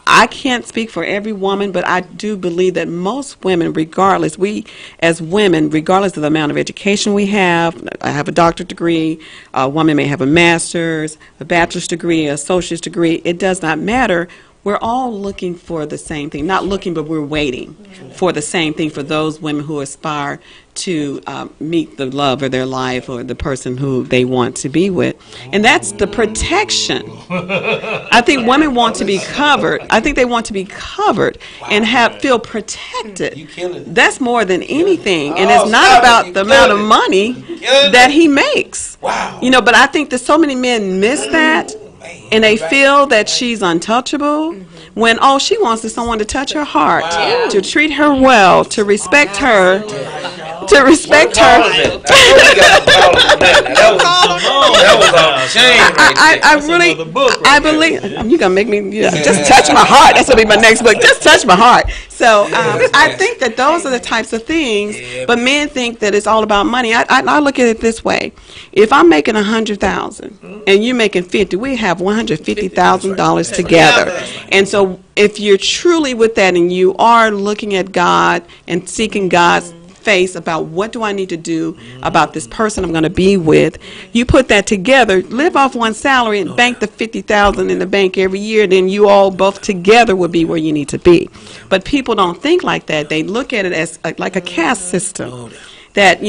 I can't speak for every woman, but I do believe that most women, regardless, we as women, regardless of the amount of education we have, I have a doctorate degree, a woman may have a master's, a bachelor's degree, an associate's degree, it does not matter. We're all looking for the same thing. Not looking, but we're waiting for the same thing for those women who aspire to meet the love of their life or the person who they want to be with. And that's the protection. I think women want to be covered. I think they want to be covered and feel protected. That's more than anything. And it's not about the amount of money that he makes. Wow. But I think that so many men miss that. And they feel that she's untouchable when all she wants is someone to touch her heart, to treat her well, to respect her, That was I believe you're gonna make me just touch my heart. That's gonna be my next book. Just touch my heart. So I think that those are the types of things. But men think that it's all about money. I look at it this way: if I'm making $100,000 and you're making $50,000, we have $150,000 together. And so if you're truly with that and you are looking at God and seeking God's face about what do I need to do about this person I'm going to be with, you put that together, live off one salary and bank the $50,000 in the bank every year, then you all both together will be where you need to be. But people don't think like that. They look at it as like a caste system. That,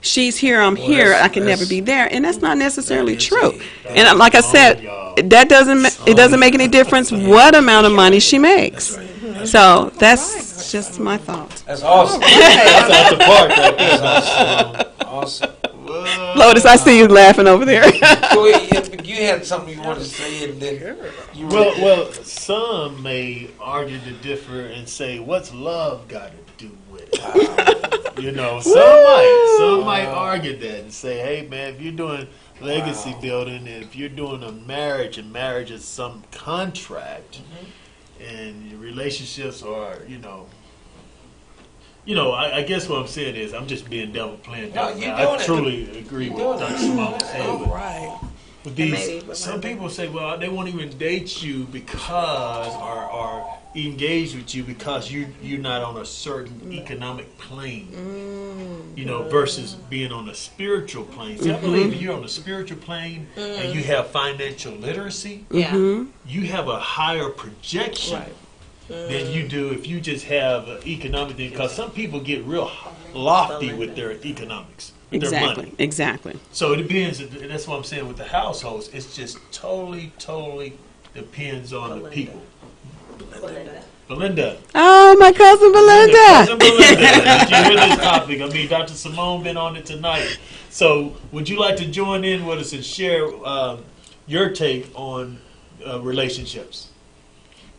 she's here, I'm here, I can never be there. And that's not necessarily true. And like I said, it doesn't make any difference what amount of money she makes. So that's just my thought. That's awesome. That's the part right there. Awesome. Lotus, I see you laughing over there. You had something you wanted to say, and then well, some may argue to differ and say, "What's love got to do with it?" Some might argue that and say, "Hey, man, if you're doing legacy building, if you're doing a marriage, and marriage is some contract." And your relationships are, I guess what I'm saying is I'm just being playing devil. I truly agree with Dr. Simone saying. Right. With these, some people say, well, they won't even date you because, or engage with you because you're not on a certain economic plane, versus being on a spiritual plane. See, I believe if you're on a spiritual plane and you have financial literacy, you have a higher projection than you do if you just have an economic thing. Because some people get real lofty with their economics. Their money. Exactly. So it depends. That's what I'm saying with the households. It's just totally depends on the people. Belinda. Oh, my cousin Belinda. Did you hear this topic? Dr. Simone been on it tonight. So would you like to join in with us and share your take on relationships?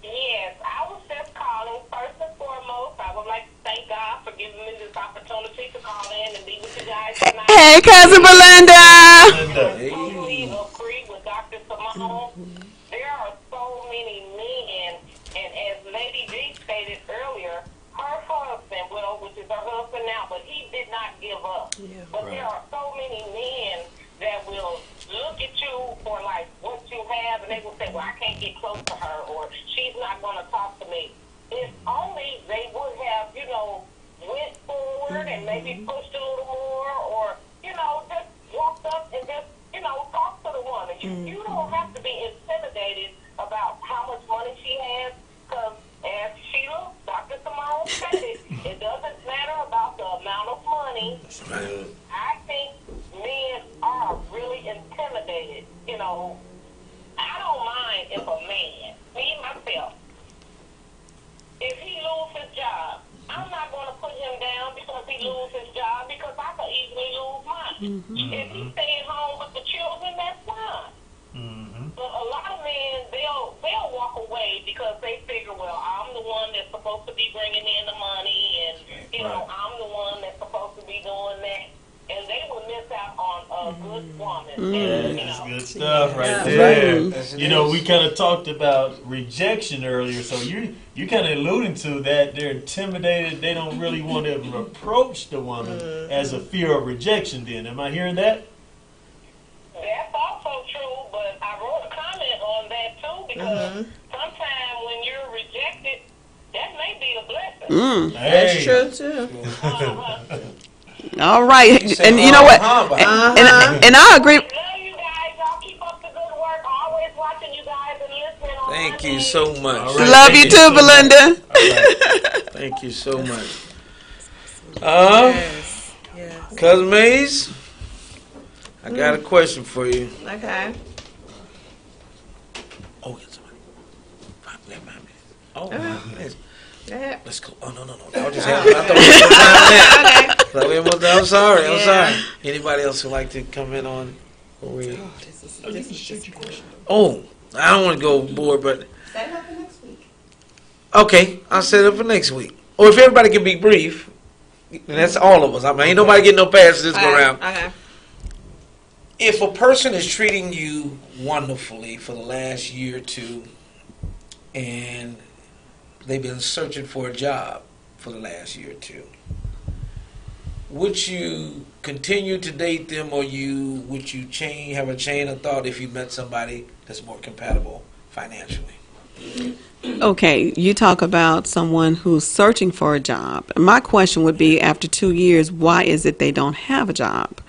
Yes, I was just calling. First and foremost, I would like to thank God for giving me this opportunity to call in and be with you guys tonight. Hey, cousin Belinda. I totally agree with Dr. Simone. There are so many men, and as Lady D stated earlier, her husband, which is her husband now, but he did not give up. But there are so many men that will look at you for like what you have, and they will say, well, I can't get close to her, or she's not going to talk to me. If only they would have, went forward and maybe pushed a little more, or, just walked up and just, talk to the woman. You don't have to be intimidated about how much money she has, because as Sheila, Dr. Simone stated, it doesn't matter about the amount of money. I think men are really intimidated. I don't mind if a man, me myself, if he loses his job, I'm not going to put him down because he loses his job, because I could easily lose mine. If he's staying home with the children, that's fine. because they figure, well, I'm the one that's supposed to be bringing in the money, and you know, I'm the one that's supposed to be doing that, and they would miss out on a good woman. And, That's good stuff right there. You know, we kind of talked about rejection earlier, so you kind of alluding to that they're intimidated. They don't really want to approach the woman as a fear of rejection. Then, am I hearing that? That's also true, but I wrote a comment on that too, because sometimes when you're rejected, that may be a blessing. Hey. That's true too. All right, and you know what? And I agree. Love you guys. Y'all keep up the good work. Always watching you guys and listening on Thank you so much. All right. Love you too, Belinda. Thank you so much. Yes. Yes. Cousin Maze, I got a question for you. Okay. Oh, yes. 5 minutes. Oh, Okay. 5 minutes. Go ahead. Let's go. Oh, no. I was just having, I thought we had more time left. I'm sorry. Anybody else would like to come in on? Oh, I don't want to go bored, but. Set it up for next week. Okay, I'll set it up for next week. Or if everybody can be brief, and that's all of us. I mean, ain't nobody getting no passes this go around. Okay. If a person is treating you wonderfully for the last year or two, and they've been searching for a job for the last year or two, would you continue to date them, or would you have a chain of thought if you met somebody that's more compatible financially? Okay, you talk about someone who's searching for a job. My question would be, after 2 years, why is it they don't have a job?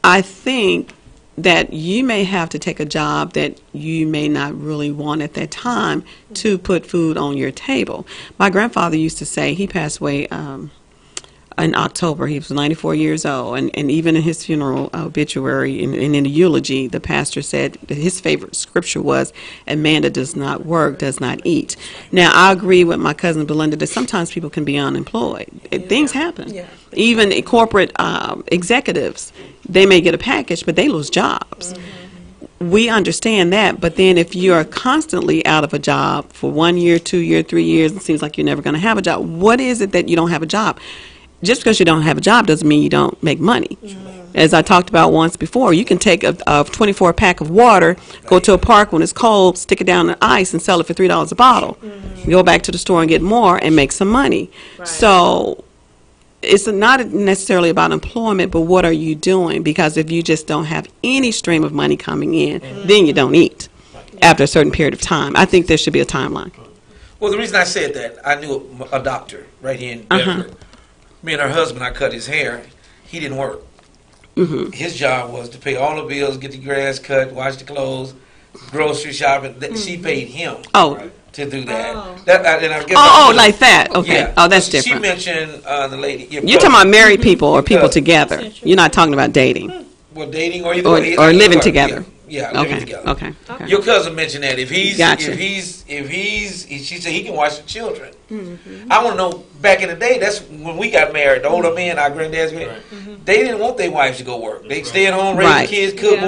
I think that you may have to take a job that you may not really want at that time to put food on your table. My grandfather used to say, he passed away in October. He was 94 years old, and even in his funeral obituary and in the eulogy, the pastor said that his favorite scripture was, "A man that does not work does not eat." Now, I agree with my cousin Belinda that sometimes people can be unemployed. Things happen. Yeah. Even corporate executives, they may get a package, but they lose jobs. We understand that, but then if you are constantly out of a job for 1 year, 2 years, 3 years, it seems like you're never going to have a job. What is it that you don't have a job? Just because you don't have a job doesn't mean you don't make money. As I talked about once before, you can take a 24-pack of water, go to a park when it's cold, stick it down in ice, and sell it for $3 a bottle. Go back to the store and get more and make some money. So it's not necessarily about employment, but what are you doing? Because if you just don't have any stream of money coming in, then you don't eat after a certain period of time. I think there should be a timeline. Well, the reason I said that, I knew a doctor right here in Bedford. Me and her husband, I cut his hair. He didn't work. His job was to pay all the bills, get the grass cut, wash the clothes, grocery shopping. She paid him to do that. And I guess Like that. Okay. Yeah. Oh, that's She different. mentioned the lady. You're talking about married people or people together. You're not talking about dating Well, dating or living together. Yeah, living together. Okay. Your cousin mentioned that if he's Gotcha. she said he can watch the children. I want to know, back in the day, that's when we got married. The older men, our granddads, they didn't want their wives to go work. They stay at home, raise the kids, cook.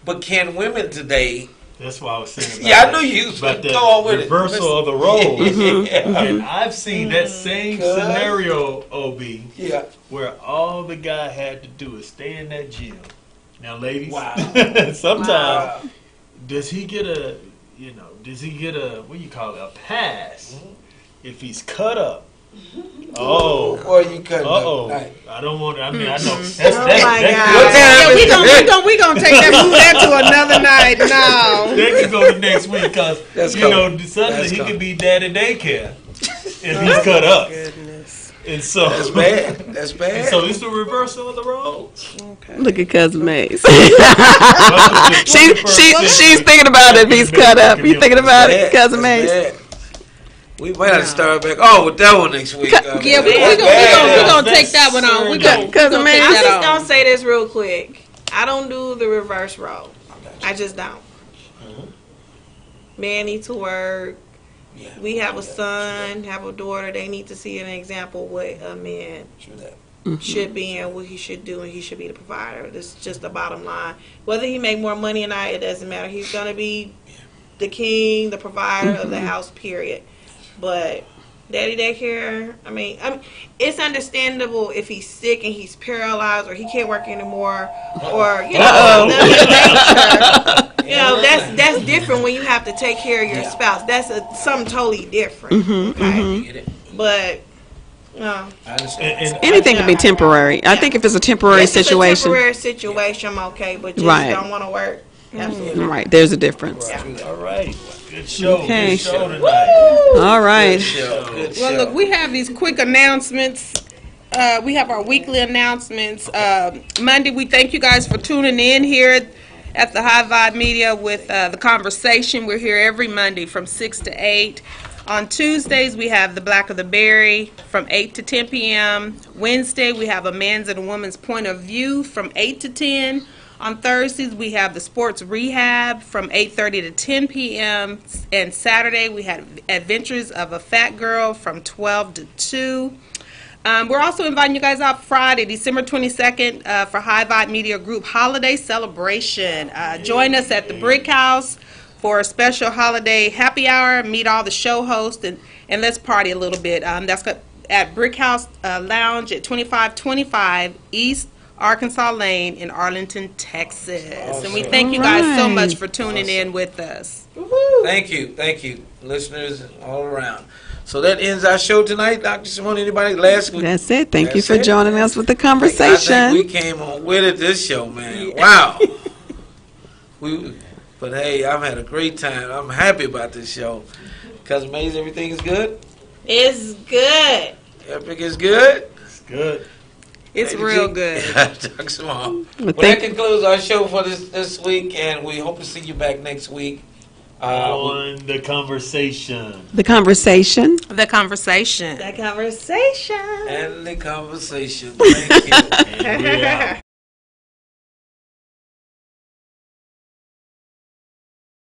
But can women today? That's why I was saying. I knew you was about go on with reversal of the roles. Yeah. And I've seen that same scenario, OB, Yeah. where all the guy had to do is stay in that gym. Now, ladies, Wow. sometimes does he get a what do you call it, a pass if he's cut up? Oh, Or you cut uh-oh. up. Right. I don't want to. I mean, I know. That's, Oh my that, God! Yeah, we gonna take that, move that to another night. No. That could go to next week because That's suddenly That's he coming. could be daddy daycare if he's cut up. Goodness. And so That's bad. That's And bad. so it's the reversal of the roles. Okay. Look at Cousin Maze. Welcome to She's thinking about it if he's cut up. You thinking about it, Cousin Maze? Bad. We might have to start back. Oh, with that one next week. Yeah, we gonna take that one on. We gonna Cousin Maze. I'm just gonna say this real quick. I don't do the reverse role. I just don't. Man need to work. Yeah. We have a son, have a daughter. They need to see an example what a man True that. should be and what he should do, and he should be the provider. This is just the bottom line. Whether he make more money or not, it doesn't matter. He's gonna be the king, the provider of the house, period. But daddy daycare, I mean, it's understandable if he's sick and he's paralyzed or he can't work anymore, or you know, nature. You know, that's different when you have to take care of your spouse. That's something totally different. Okay? But no. Anything can be temporary. I think if it's a temporary situation. It's a temporary situation, I'm okay, but just don't want to work. Absolutely. Right, there's a difference. All right. Good show. Okay. Good show tonight. All right. Good show. Well, look, we have these quick announcements. We have our weekly announcements. Monday, we thank you guys for tuning in here at the HighVibe Media with The Conversation. We're here every Monday from 6 to 8. On Tuesdays, we have The Black of the Berry from 8 to 10 p.m. Wednesday, we have A Man's and a Woman's Point of View from 8 to 10. On Thursdays, we have the Sports Rehab from 8:30 to 10 p.m. And Saturday, we had Adventures of a Fat Girl from 12 to 2. We're also inviting you guys out Friday, December 22nd, for HighVibe Media Group Holiday Celebration. Join us at the Brick House for a special holiday happy hour. Meet all the show hosts and let's party a little bit. That's at Brick House Lounge at 2525 East Arkansas Lane in Arlington, Texas. Awesome. And we thank you guys so much for tuning in with us. Woo-hoo. Thank you, listeners all around. So that ends our show tonight, Dr. Simone. Anybody last week? That's it. Thank you for joining us with The Conversation. I think we came on with it this show, man. Wow. But hey, I've had a great time. I'm happy about this show. Cousin Maze, everything is good? It's good. Epic is good? It's good. It's real good. Dr. Simone. Well, that concludes our show for this week, and we hope to see you back next week. On The Conversation. The Conversation. The Conversation. The Conversation. And The Conversation. Thank you. And we're out.